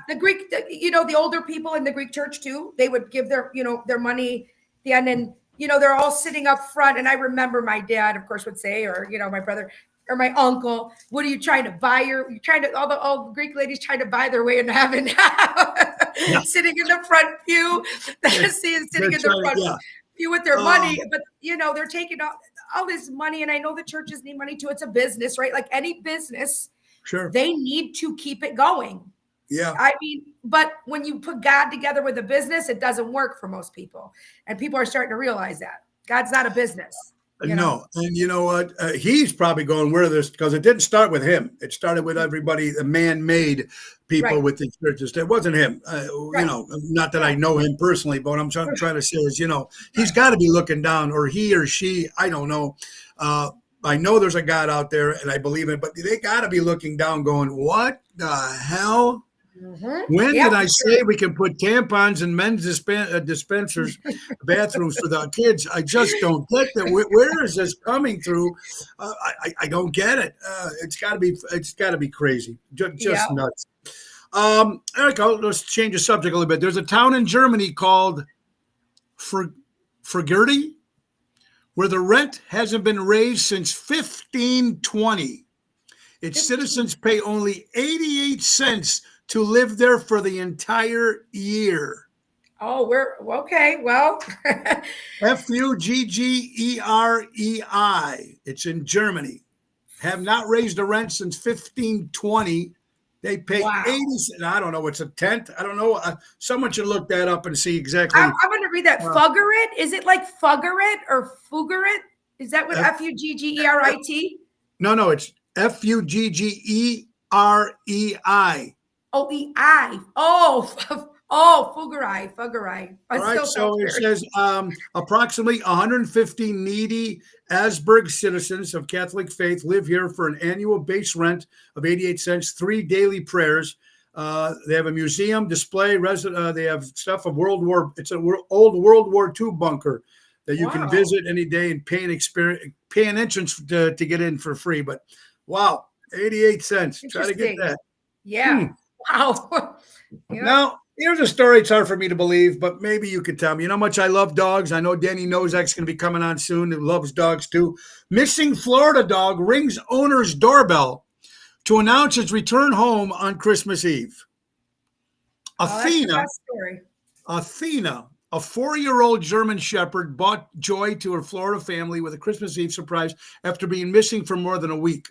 S2: the Greek, you know, the older people in the Greek church too, they would give their, you know, their money, and then, you know, they're all sitting up front. And I remember my dad, of course, would say, or, you know, my brother or my uncle, "What are you trying to buy? All the Greek ladies trying to buy their way into heaven now." Sitting in the front pew, sitting in the front pew with their money. But, you know, they're taking all this money. And I know the churches need money too. It's a business, right? Like any business, they need to keep it going.
S1: Yeah.
S2: I mean, but when you put God together with a business, it doesn't work for most people. And people are starting to realize that God's not a business.
S1: No. And you know what? He's probably going, where this, because it didn't start with him. It started with everybody, the man-made people with the churches. It wasn't him. You know, not that I know him personally, but what I'm trying to say is, you know, he's got to be looking down, or he or she, I don't know. I know there's a God out there and I believe it, but they got to be looking down going, what the hell? When did I say we can put tampons in men's dispensers, bathrooms for the kids? I just don't get that. Where is this coming through? I don't get it. It's got to be crazy. Just nuts. Erica, let's change the subject a little bit. There's a town in Germany called Freiburg, where the rent hasn't been raised since 1520. Its citizens pay only 88 cents to live there for the entire year.
S2: Oh, we're okay. Well,
S1: Fuggerei. It's in Germany. Have not raised the rent since 1520. They pay
S2: wow.
S1: 80 cents. I don't know. It's a tent. I don't know. Someone should look that up and see exactly.
S2: I'm going to read that. Fuggerit. Is it like Fuggerit or Fuggerit? Is that what Fuggerit?
S1: No. It's Fuggerei.
S2: Oh, E-I. Oh, Fuggerai.
S1: All right, so it says approximately 150 needy Asberg citizens of Catholic faith live here for an annual base rent of 88 cents, 3 daily prayers. They have a museum display. They have stuff of World War. It's an old World War II bunker that you can visit any day and pay an entrance to get in for free. But wow, 88 cents. Try to get that.
S2: Yeah. Wow.
S1: Yeah. Now, here's a story it's hard for me to believe, but maybe you could tell me. You know how much I love dogs? I know Danny Nozak's going to be coming on soon, who loves dogs too. Missing Florida dog rings owner's doorbell to announce its return home on Christmas Eve. Athena, a 4-year-old German Shepherd, brought joy to her Florida family with a Christmas Eve surprise after being missing for more than a week.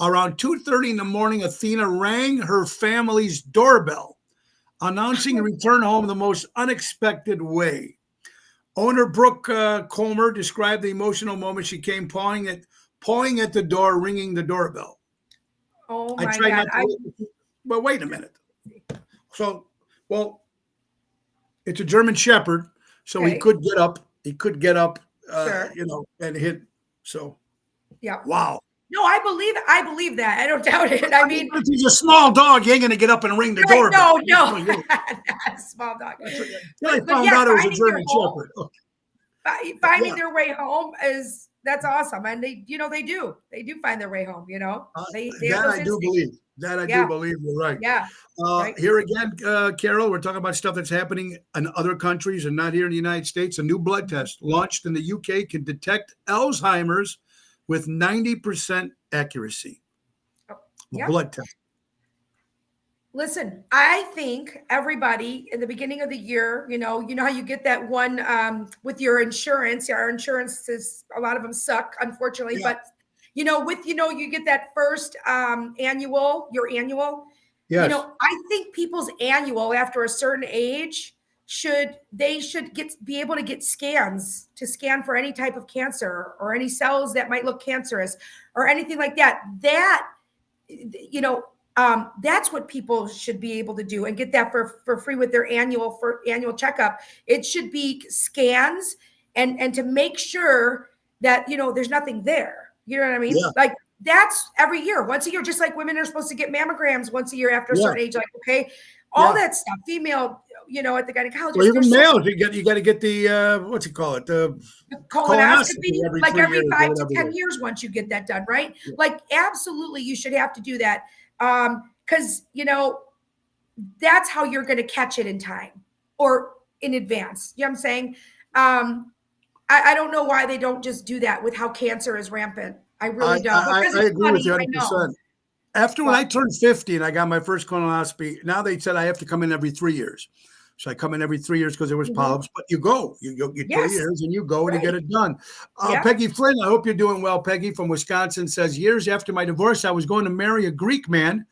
S1: Around 2:30 in the morning, Athena rang her family's doorbell, announcing a return home the most unexpected way. Owner Brooke Colmer described the emotional moment. She came pawing at the door, ringing the doorbell.
S2: Oh my God!
S1: But wait a minute. So, it's a German Shepherd, so he could get up. He could get up, and hit. So,
S2: yeah.
S1: Wow.
S2: No, I believe that. I don't doubt it. I mean,
S1: if he's a small dog, he ain't going to get up and ring the doorbell.
S2: No. Small dog.
S1: I found out it was a German Shepherd.
S2: Finding their way home that's awesome, and they do find their way home.
S1: I do believe. You're right.
S2: Yeah.
S1: Right. Here again, Carol, we're talking about stuff that's happening in other countries and not here in the United States. A new blood test launched in the UK can detect Alzheimer's with 90% accuracy. Blood test.
S2: Listen, I think everybody in the beginning of the year, you know how you get that one with your insurance. Our insurances, a lot of them suck, unfortunately. Yeah. But you get that first annual. Yes. I think people's annual after a certain age should be able to get scans to scan for any type of cancer or any cells that might look cancerous or anything like that. That's what people should be able to do and get that for free with their annual checkup. It should be scans and to make sure that there's nothing there. You know what I mean? Yeah. Like that's every year, once a year, just like women are supposed to get mammograms once a year after a certain age. Like all that stuff. Female, at the gynecologist.
S1: Well, even males, you got to get the what's it called? The
S2: colonoscopy, like every 5 to 10 years. Once you get that done, right? Yeah. Like absolutely, you should have to do that. Because that's how you're going to catch it in time or in advance. You know what I'm saying? I don't know why they don't just do that with how cancer is rampant. I really don't.
S1: I agree with you 100%. After when I turned 50 and I got my first colonoscopy, now they said I have to come in every 3 years. So I come in every 3 years because there was polyps, but you go 3 years and you go and you get it done. Peggy Flynn, I hope you're doing well. Peggy from Wisconsin says, years after my divorce, I was going to marry a Greek man.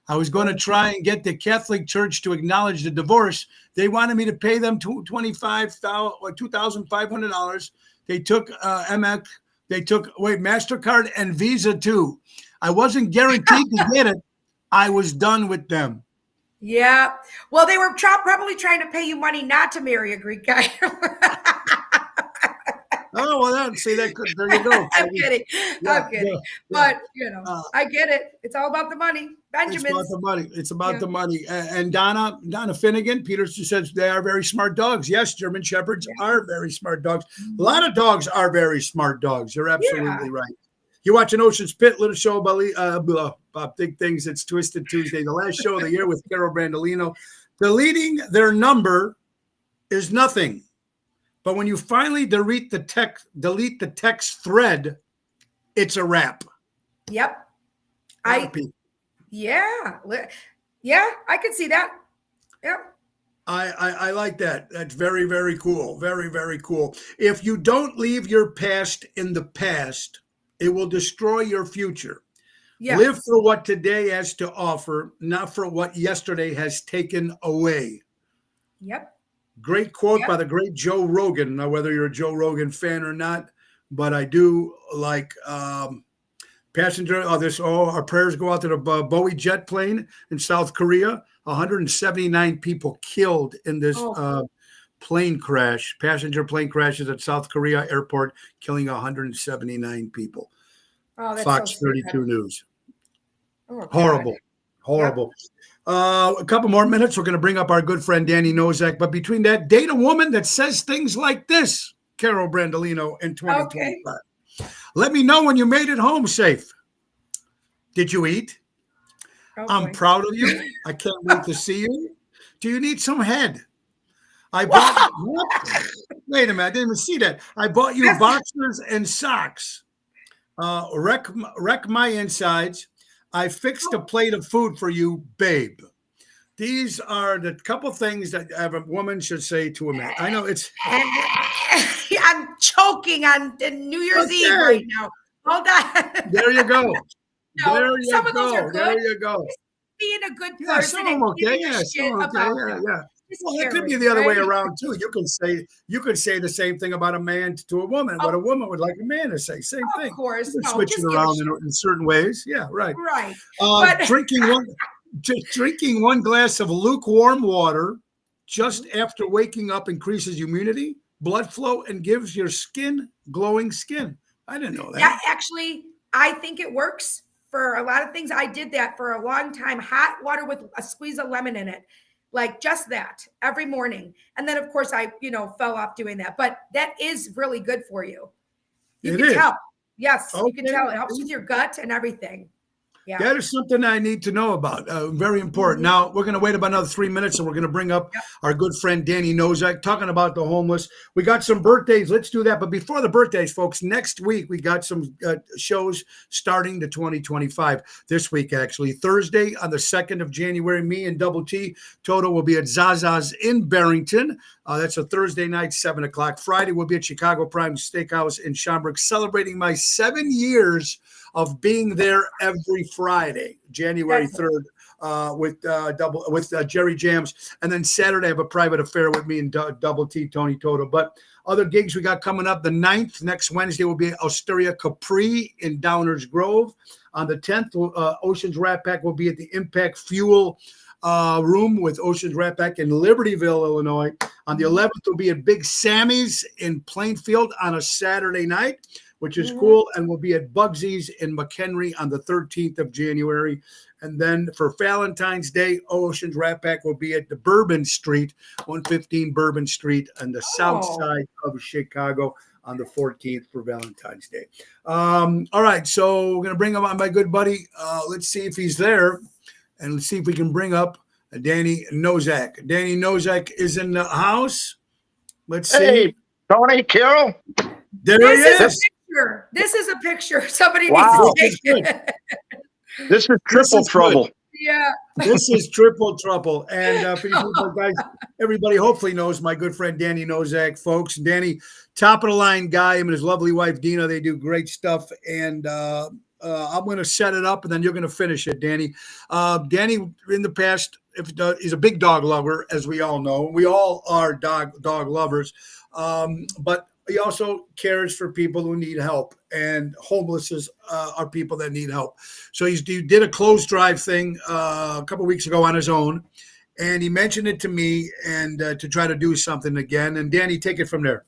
S1: I was going to try and get the Catholic Church to acknowledge the divorce. They wanted me to pay them $25,000 or $2,500. They took Amex. They took MasterCard and Visa too. I wasn't guaranteed to get it. I was done with them.
S2: Yeah. Well, they were probably trying to pay you money not to marry a Greek guy.
S1: Oh, well, see, there you go.
S2: I'm kidding. I'm kidding. But, I get it. It's all about the money. Benjamin.
S1: It's about the money. And Donna Finnegan, Peter says they are very smart dogs. Yes, German Shepherds are very smart dogs. A lot of dogs are very smart dogs. You're absolutely right. You watch an Ocean's Pit, little show about big things. It's Twisted Tuesday, the last show of the year with Carol Brandolino. Deleting their number is nothing. But when you finally delete the text thread, it's a wrap.
S2: Yep. Yeah, I can see that. Yep.
S1: I like that. That's very, very cool. Very, very cool. If you don't leave your past in the past, it will destroy your future.
S2: Yes.
S1: Live for what today has to offer, not for what yesterday has taken away.
S2: Yep.
S1: Great quote by the great Joe Rogan. Now, whether you're a Joe Rogan fan or not, but I do like passenger. Our prayers go out to the Boeing jet plane in South Korea. 179 people killed in this plane crash. Passenger plane crashes at South Korea airport, killing 179 people.
S2: Oh, that's
S1: Fox
S2: so
S1: 32 News.
S2: Oh,
S1: horrible. Yep. A couple more minutes. We're going to bring up our good friend Danny Nozak. But between that, date a woman that says things like this, Carol Brandolino, in 2025. Okay. Let me know when you made it home safe. Did you eat? I'm proud of you. I can't wait to see you. Do you need some head? I bought. Wait a minute. I didn't even see that. I bought you boxers and socks. Wreck my insides. I fixed a plate of food for you, babe. These are the couple things that a woman should say to a man. I know it's.
S2: I'm choking on New Year's Eve right now. Hold on.
S1: There you go.
S2: No,
S1: there you
S2: some
S1: go.
S2: Of those are good.
S1: There you go.
S2: Being a good person.
S1: Yeah, some of them okay. Yeah, some okay. Yeah. Well, it could be the other way around too. You could say the same thing about a man to a woman. What a woman would like a man to say, same thing.
S2: Of course,
S1: switch it around in certain ways. Yeah, right.
S2: Right.
S1: Drinking one glass of lukewarm water just after waking up increases immunity, blood flow, and gives your skin glowing skin. I didn't know that.
S2: Yeah, actually, I think it works for a lot of things. I did that for a long time. Hot water with a squeeze of lemon in it. Like just that every morning. And then of course I, fell off doing that, but that is really good for you. You can tell. Yes. Okay. You can tell it helps with your gut and everything. Yeah.
S1: That is something I need to know about. Very important. Now, we're going to wait about another 3 minutes, and we're going to bring up our good friend Danny Nozak, talking about the homeless. We got some birthdays. Let's do that. But before the birthdays, folks, next week, we got some shows starting to 2025. This week, actually. Thursday, on the 2nd of January, me and Double T Toto will be at Zaza's in Barrington. That's a Thursday night, 7 o'clock. Friday, we'll be at Chicago Prime Steakhouse in Schaumburg, celebrating my 7 years of being there every Friday, January 3rd, with Jerry Jams. And then Saturday, I have a private affair with me and Double T, Tony Toto. But other gigs we got coming up, the 9th, next Wednesday, will be Osteria Capri in Downers Grove. On the 10th, Oceans Rat Pack will be at the Impact Fuel room with Oceans Rat Pack in Libertyville, Illinois. On the 11th, we'll be at Big Sammy's in Plainfield on a Saturday night, which is cool, and we'll be at Bugsy's in McHenry on the 13th of January. And then for Valentine's Day, Oceans Rat Pack will be at the Bourbon Street, 115 Bourbon Street on the south side of Chicago on the 14th for Valentine's Day. All right, so we're going to bring up my good buddy. Let's see if he's there, and let's see if we can bring up Danny Nozak. Danny Nozak is in the house. Let's see.
S4: Hey, Tony, Carol.
S1: There he is.
S2: This is a picture. Somebody needs to take it.
S4: This is triple trouble.
S2: Yeah.
S1: This is triple trouble. And for you people, guys, everybody hopefully knows my good friend Danny Nozak, folks. Danny, top of the line guy, him and his lovely wife Dina, they do great stuff. And I'm going to set it up, and then you're going to finish it, Danny. Danny, in the past, he's a big dog lover, as we all know. We all are dog lovers. But he also cares for people who need help, and homeless are people that need help. So he did a clothes drive thing a couple of weeks ago on his own, and he mentioned it to me and to try to do something again. And Danny, take it from there.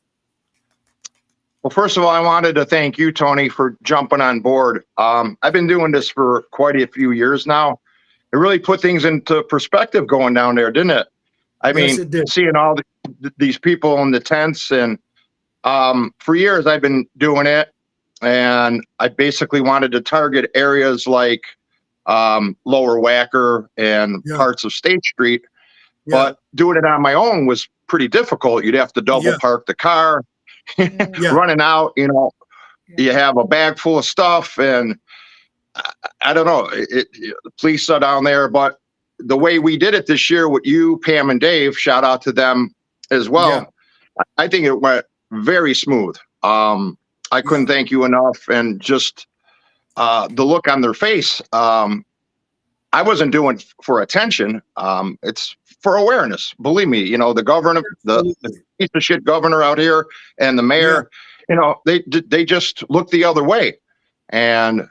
S4: Well, first of all, I wanted to thank you, Tony, for jumping on board. I've been doing this for quite a few years now. It really put things into perspective going down there, didn't it? I mean, seeing all these people in the tents, and for years I've been doing it, and I basically wanted to target areas like Lower Wacker and parts of State Street, but doing it on my own was pretty difficult. You'd have to double park the car, running out, you have a bag full of stuff, and I don't know, the police are down there, but the way we did it this year with you, Pam, and Dave, shout out to them as well.
S1: Yeah.
S4: I think it went very smooth. I couldn't thank you enough, and just the look on their face. I wasn't doing it for attention. It's for awareness. Believe me, you know, the governor, the piece of shit governor out here, and the mayor, you know, they just look the other way. And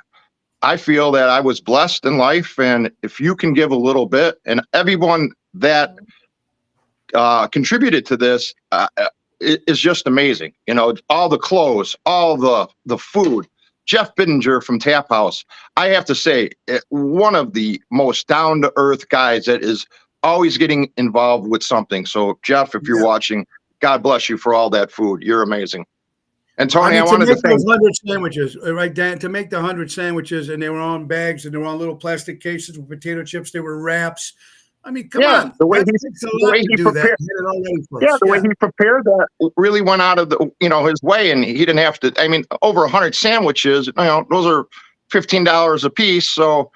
S4: I feel that I was blessed in life. And if you can give a little bit, and everyone that contributed to this is just amazing. You know, all the clothes, all the food. Jeff Bittinger from Tap House, I have to say, one of the most down-to-earth guys that is always getting involved with something. So, Jeff, if you're watching, God bless you for all that food. You're amazing. And Tony, I wanted to thank
S1: those 100 sandwiches, right, Dan? To make the 100 sandwiches, and they were on bags, and they were on little plastic cases with potato chips. They were wraps. I mean, come on.
S4: The way he prepared, the way he prepared that really went out of his way, and he didn't have to. I mean, over 100 sandwiches, those are $15 a piece. So,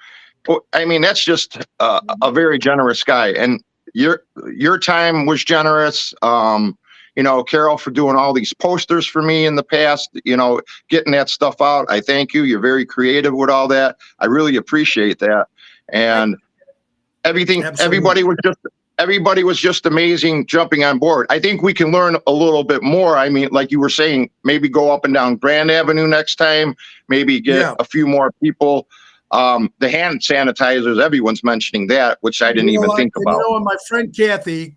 S4: I mean, that's just a very generous guy, and your time was generous. Carol, for doing all these posters for me in the past, getting that stuff out. I thank you. You're very creative with all that. I really appreciate that. And everybody was just amazing jumping on board. I think we can learn a little bit more. I mean, like you were saying, maybe go up and down Grand Avenue next time, maybe get a few more people. The hand sanitizers, everyone's mentioning that, which I didn't even think about.
S1: My friend Kathy,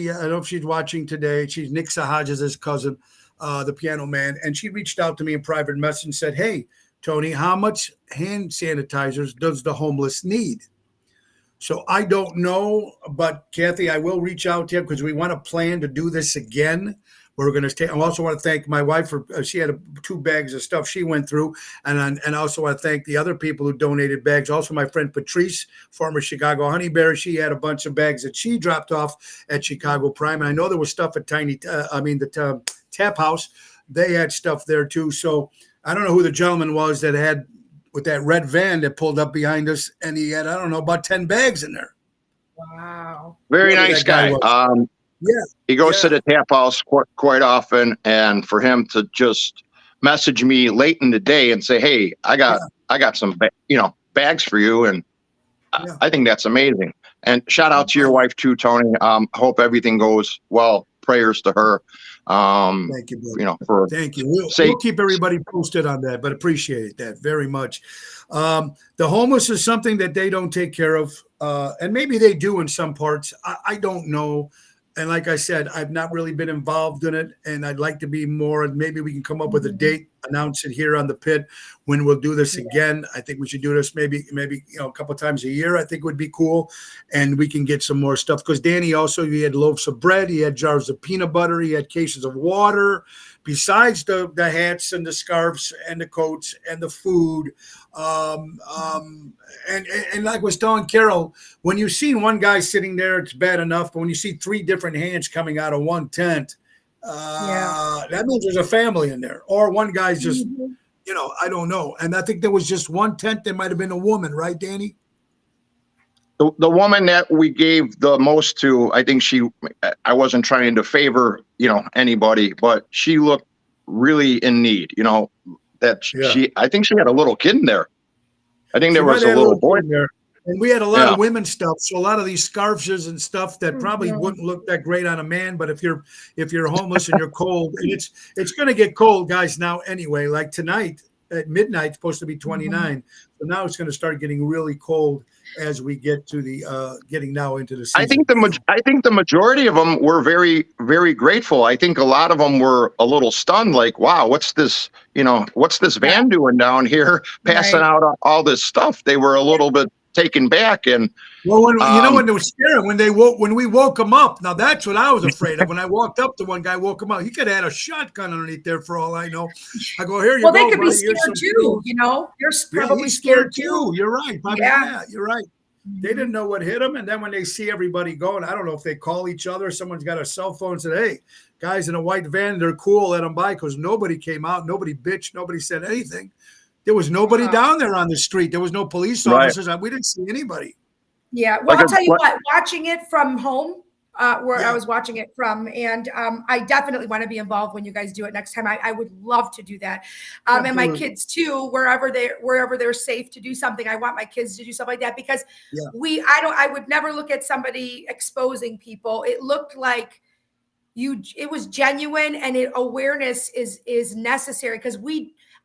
S1: I don't know if she's watching today. She's Nick Sahaj's cousin, the piano man. And she reached out to me in private message and said, "Hey, Tony, how much hand sanitizers does the homeless need?" So I don't know, but Kathy, I will reach out to you because we want to plan to do this again. We're going to stay. I also want to thank my wife for she had 2 bags of stuff she went through, and I also want to thank the other people who donated bags. Also, my friend Patrice, former Chicago Honey Bear, she had a bunch of bags that she dropped off at Chicago Prime, and I know there was stuff at the Tap House. They had stuff there too. So I don't know who the gentleman was that had with that red van that pulled up behind us, and he had, I don't know, about 10 bags in there.
S2: Wow.
S4: Very nice guy. He goes to the Tap House quite often, and for him to just message me late in the day and say, "Hey, I got some bags for you," and I think that's amazing. And shout out to your wife too, Tony. Hope everything goes well. Prayers to her.
S1: Thank you, brother. Thank you. We'll keep everybody posted on that, but appreciate that very much. The homeless is something that they don't take care of, and maybe they do in some parts. I don't know. And like I said, I've not really been involved in it, and I'd like to be more. And maybe we can come up with a date, announce it here on the pit when we'll do this again. I think we should do this maybe a couple times a year. I think would be cool, and we can get some more stuff because Danny also, he had loaves of bread, he had jars of peanut butter, he had cases of water. Besides the hats and the scarves and the coats and the food, and like I was telling Carol, when you've seen one guy sitting there, it's bad enough. But when you see 3 different hands coming out of one tent, that means there's a family in there, or one guy's just, I don't know. And I think there was just one tent. There might have been a woman, right, Danny?
S4: The woman that we gave the most to, I think I wasn't trying to favor, anybody, but she looked really in need, I think she had a little kid in there. I think there was a little boy
S1: there. And we had a lot of women's stuff. So a lot of these scarves and stuff that probably wouldn't look that great on a man, but if you're homeless and you're cold, and it's going to get cold, guys, now anyway. Like tonight at midnight, it's supposed to be 29. So now it's going to start getting really cold as we get to the getting now into the season.
S4: I think the majority of them were very, very grateful. I think a lot of them were a little stunned, like, wow, what's this van doing down here passing out all this stuff? They were a little bit taken back. And
S1: when it was scary when we woke them up. Now that's what I was afraid of. When I walked up to one guy, woke him up, he could have had a shotgun underneath there for all I know. I go, here you go.
S2: Well, they could be scared too. They're probably scared too.
S1: You're right. You're right. They didn't know what hit them, and then when they see everybody going, I don't know if they call each other. Someone's got a cell phone and said, "Hey, guys in a white van, they're cool. Let them by," because nobody came out, nobody bitched, nobody said anything. There was nobody down there on the street. There was no police officers. We didn't see anybody.
S2: Yeah. Well,
S4: Like
S2: I'll
S4: a-
S2: tell you
S4: what-
S2: what, watching it from home, where
S1: Yeah.
S2: I was watching it from, and I definitely want to be involved when you guys do it next time. I would love to do that. And my
S1: Absolutely.
S2: kids too, wherever they're safe to do something. I want my kids to do stuff like that because
S1: Yeah.
S2: I would never look at somebody exposing people. It looked like it was genuine, and awareness is necessary because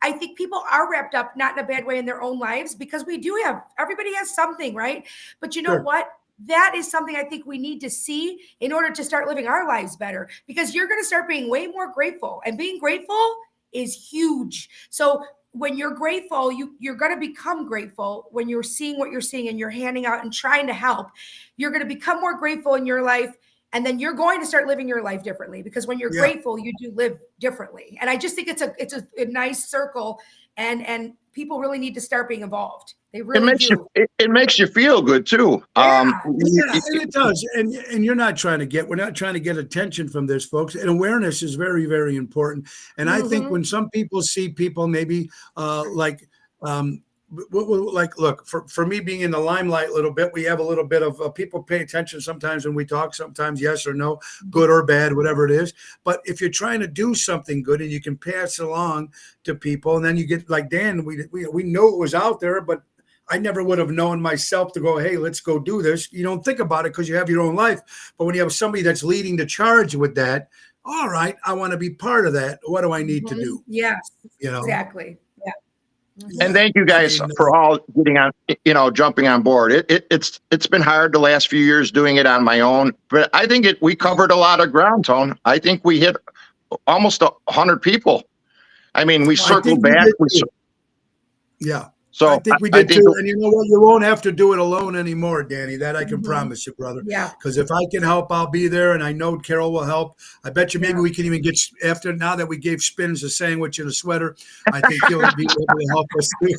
S2: I think people are wrapped up, not in a bad way, in their own lives, because everybody has something, right? But you know
S1: Sure.
S2: what? That is something I think we need to see in order to start living our lives better, because you're going to start being way more grateful, and being grateful is huge. So when you're grateful, you're going to become grateful when you're seeing what you're seeing and you're handing out and trying to help. You're going to become more grateful in your life. And then you're going to start living your life differently, because when you're
S1: Yeah.
S2: grateful, you do live differently. And I just think it's a nice circle, and people really need to start being involved. They
S4: It
S2: really
S4: makes
S2: do.
S4: it makes you feel good too.
S2: Yeah.
S1: Yeah, and it does. And we're not trying to get attention from this, folks. And awareness is very, very important. And I think
S2: Mhm.
S1: when some people see people maybe look, for me being in the limelight a little bit, we have a little bit of people pay attention sometimes when we talk, sometimes yes or no, good or bad, whatever it is. But if you're trying to do something good and you can pass it along to people, and then you get like Dan, we know it was out there, but I never would have known myself to go, hey, let's go do this. You don't think about it because you have your own life. But when you have somebody that's leading the charge with that, all right, I want to be part of that. What do I need to
S2: Mhm.
S1: do?
S2: Yes,
S1: You know?
S2: exactly. Yeah.
S4: And thank you guys for all getting on, jumping on board. It's been hard the last few years doing it on my own, but I think we covered a lot of ground, Tone. I think we hit almost 100 people. I mean, we circled back.
S1: Yeah.
S4: So
S1: I think we did too. And you know what? You won't have to do it alone anymore, Danny. That I can promise you, brother.
S2: Yeah.
S1: Because if I can help, I'll be there. And I know Carol will help. I bet you maybe we can even get, after now that we gave Spins a sandwich and a sweater, I think he'll be able to help us too.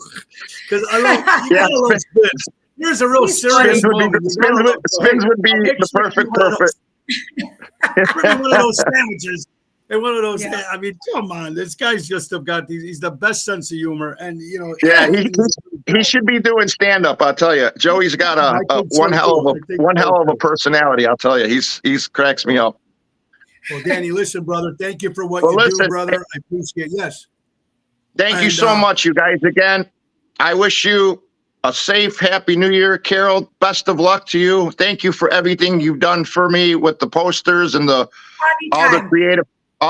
S1: Because I love Spins. Here's a real serious moment.
S4: Spins would be the perfect.
S1: One of those sandwiches. And one of those, I mean, come on, this guy's just got these. He's the best sense of humor, and
S4: yeah, he should be doing stand up. I'll tell you, Joey's got one hell of a personality. I'll tell you, he's cracks me up.
S1: Well, Danny, listen, brother, thank you for what you do, brother. I appreciate it. Yes.
S4: Thank you so much, you guys. Again, I wish you a safe, happy New Year, Carol. Best of luck to you. Thank you for everything you've done for me with the posters and all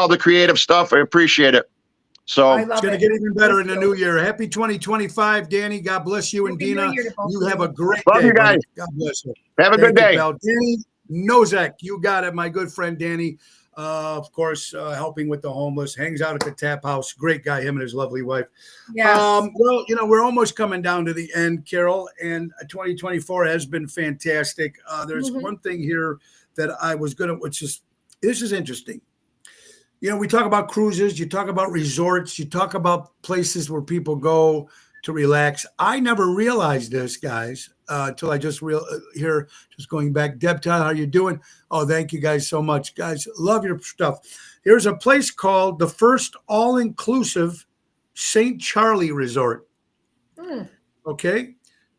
S4: the creative stuff. I appreciate it. So
S1: it's going to get even better in the new year. Happy 2025, Danny. God bless you and Dina. You have a great day.
S4: Love you guys.
S1: God bless you.
S4: Have a good day.
S1: Danny Nozak, you got it. My good friend Danny, of course, helping with the homeless, hangs out at the Tap House. Great guy, him and his lovely wife.
S2: Yes.
S1: Well, we're almost coming down to the end, Carol, and 2024 has been fantastic. There's one thing here that I was going to, this is interesting. We talk about cruises, you talk about resorts, you talk about places where people go to relax. I never realized this, guys, until I just just going back. Deb, Todd, how you doing? Oh, thank you guys so much. Guys, love your stuff. There's a place called the First All-Inclusive St. Charlie Resort. Okay?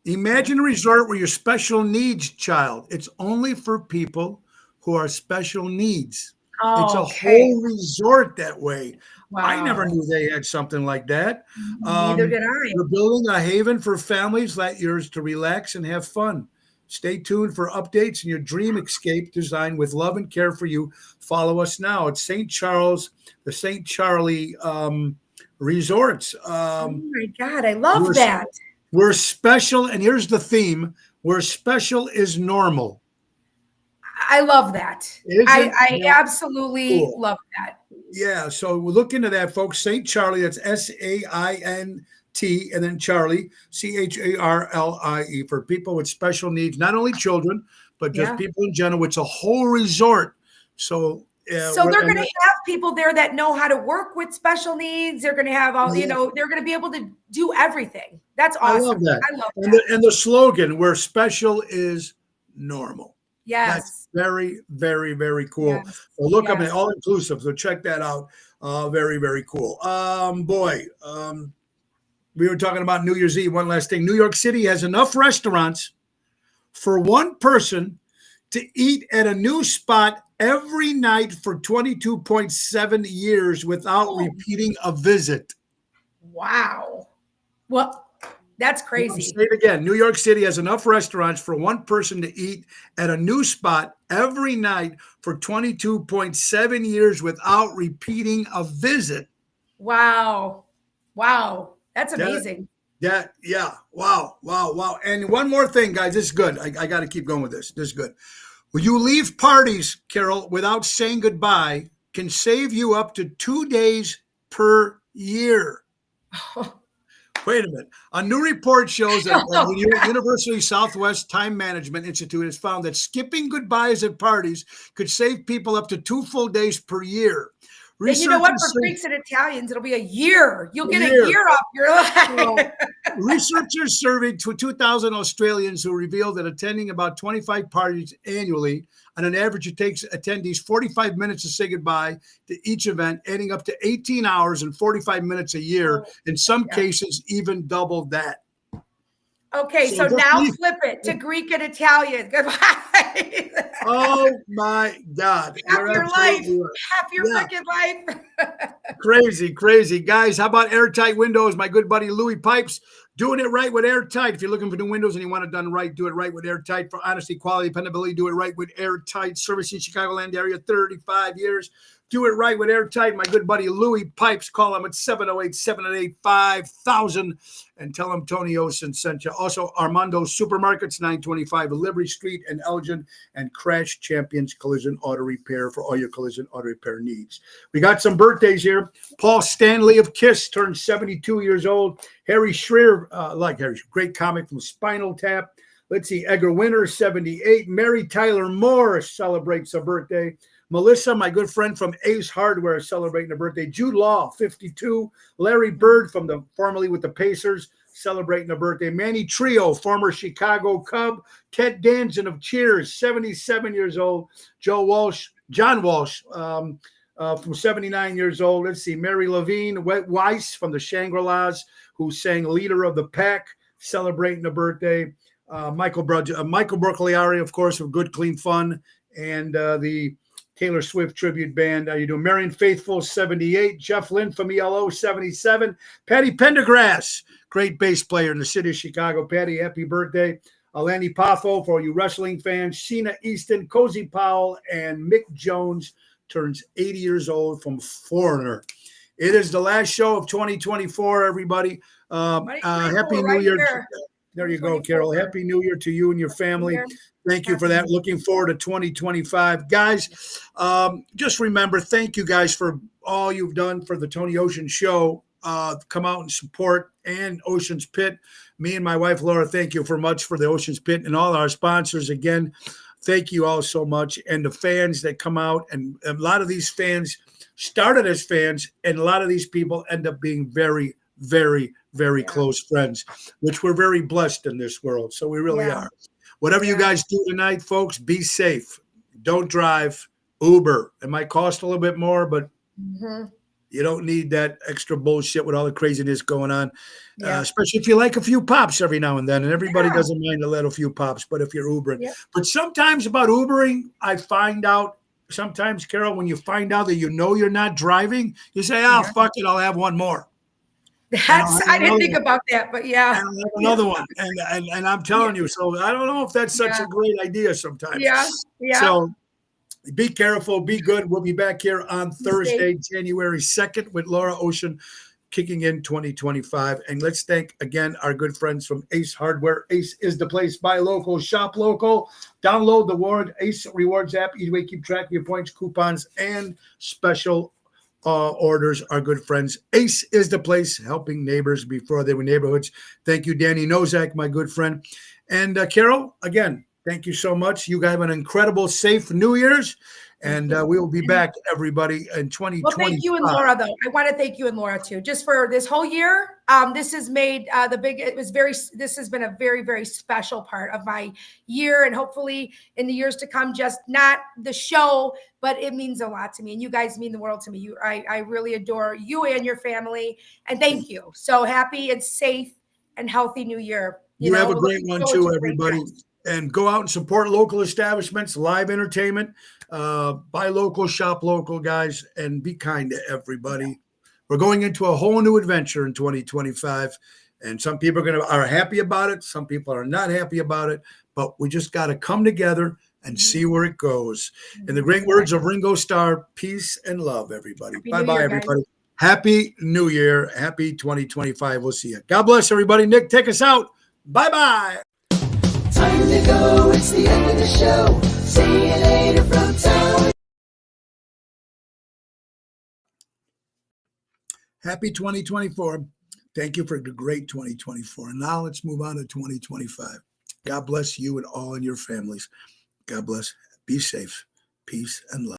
S1: Imagine a resort where you're special needs child. It's only for people who are special needs.
S2: Oh,
S1: it's a whole resort that way.
S2: Wow.
S1: I never knew they had something like that.
S2: Neither did I.
S1: We're building a haven for families like yours to relax and have fun. Stay tuned for updates and your dream escape designed with love and care for you. Follow us now at St. Charles, the St. Charlie Resorts.
S2: Oh my God, I love that.
S1: We're special, and here's the theme: where special is normal.
S2: I love that. I absolutely love that.
S1: Yeah, so we'll look into that, folks. St. Charlie, that's SAINT, and then Charlie, CHARLIE, for people with special needs, not only children, but just people in general. It's a whole resort. So
S2: they're going to have people there that know how to work with special needs. They're going to have all, they're going to be able to do everything. That's awesome.
S1: I love that.
S2: I love that.
S1: And the slogan, where special is normal.
S2: Yes.
S1: That's very, very, very cool.
S2: Yes.
S1: Well, look up at all inclusive. So check that out. Very, very cool. We were talking about New Year's Eve. One last thing. New York City has enough restaurants for one person to eat at a new spot every night for 22.7 years without repeating a visit.
S2: Wow. Well, that's
S1: I'll
S2: crazy.
S1: say it again. New York City has enough restaurants for one person to eat at a new spot every night for 22.7 years without repeating a visit.
S2: Wow. Wow. That's amazing.
S1: Yeah. Wow. And one more thing, guys. This is good. I got to keep going with this. This is good. When you leave parties, Carol, without saying goodbye, can save you up to 2 days per year. Wait a minute. A new report shows that the University Southwest Time Management Institute has found that skipping goodbyes at parties could save people up to 2 full days per year.
S2: And you know what? For Greeks and Italians, it'll be a year. You'll get a year off your life.
S1: Researchers surveyed 2,000 Australians who revealed that attending about 25 parties annually, on an average, it takes attendees 45 minutes to say goodbye to each event, adding up to 18 hours and 45 minutes a year. In some cases, even double that.
S2: Okay, so now flip it to Greek and Italian. Goodbye.
S1: Oh my God.
S2: Half your life. Half your freaking life.
S1: Crazy. Guys, how about Airtight Windows? My good buddy Louis Pipes doing it right with Airtight. If you're looking for new windows and you want it done right, do it right with Airtight. For honesty, quality, dependability, do it right with Airtight. Servicing Chicagoland area, 35 years. Do it right with Airtight. My good buddy Louis Pipes. Call him at 708-788-5000 and tell him Tony Ocean sent you. Also, Armando Supermarkets, 925 Liberty Street in Elgin, and Crash Champions Collision Auto Repair for all your collision auto repair needs. We got some birthdays here. Paul Stanley of KISS turned 72 years old. Harry Schreer, great comic from Spinal Tap. Let's see, Edgar Winter, 78. Mary Tyler Moore celebrates a birthday. Melissa, my good friend from Ace Hardware, celebrating a birthday. Jude Law, 52. Larry Bird formerly with the Pacers, celebrating a birthday. Manny Trio, former Chicago Cub. Ted Danson of Cheers, 77 years old. John Walsh, from 79 years old. Let's see, Mary Levine Weiss from the Shangri-Las, who sang Leader of the Pack, celebrating a birthday. Michael Bercoliari, of course, of Good Clean Fun, and the Taylor Swift tribute band. How you doing? Marion Faithful, 78. Jeff Lynn from ELO, 77. Patty Pendergrass, great bass player in the city of Chicago. Patty, happy birthday. Lanny Poffo, for all you wrestling fans. Sheena Easton, Cozy Powell, and Mick Jones turns 80 years old from Foreigner. It is the last show of 2024, everybody. Happy New Year. There you go, Carol. Happy New Year to you and your family. Thank you for that. Looking forward to 2025. Guys, just remember, thank you guys for all you've done for the Tony Ocean Show. Come out and support, and Ocean's Pit. Me and my wife, Laura, thank you for much for the Ocean's Pit and all our sponsors. Again, thank you all so much. And the fans that come out, and a lot of these fans started as fans, and a lot of these people end up being very, very, very close friends, which we're very blessed in this world. So we really are. Whatever you guys do tonight, folks, be safe. Don't drive. Uber. It might cost a little bit more, but you don't need that extra bullshit with all the craziness going on, especially if you like a few pops every now and then. And everybody doesn't mind a little few pops, but if you're Ubering. But sometimes about Ubering, I find out, sometimes, Carol, when you find out that you're not driving, you say, fuck it, I'll have one more.
S2: I didn't think about that, but
S1: another one, and I'm telling you. So I don't know if that's such a great idea sometimes. So be careful, be good. We'll be back here on Thursday, January 2nd, with Laura Ocean, kicking in 2025. And let's thank again our good friends from Ace Hardware. Ace is the place. Buy local, shop local. Download the Ace Rewards app. Easy way to keep track of your points, coupons, and special orders. Our good friends. Ace is the place, helping neighbors before they were neighborhoods. Thank you, Danny Nozak, my good friend. And Carol, again, thank you so much. You guys have an incredible, safe New Year's. And we will be back, everybody, in 2025.
S2: Well, thank you and Laura, though. I want to thank you and Laura, too, just for this whole year. This has made this has been a very, very special part of my year. And hopefully in the years to come, just not the show, but it means a lot to me. And you guys mean the world to me. I really adore you and your family. And thank you. So happy and safe and healthy New Year.
S1: You have a great one, too, everybody. and go out and support local establishments, live entertainment, buy local, shop local, guys, and be kind to everybody. Yeah. We're going into a whole new adventure in 2025, and some people are happy about it. Some people are not happy about it, but we just got to come together and see where it goes. In the great words of Ringo Starr, peace and love, everybody. Bye-bye, everybody. Guys. Happy New Year. Happy 2025. We'll see you. God bless everybody. Nick, take us out. Bye-bye.
S3: Time to go. It's the end of the show. See you later from town.
S1: Happy 2024. Thank you for the great 2024. And now let's move on to 2025. God bless you and all in your families. God bless. Be safe. Peace and love.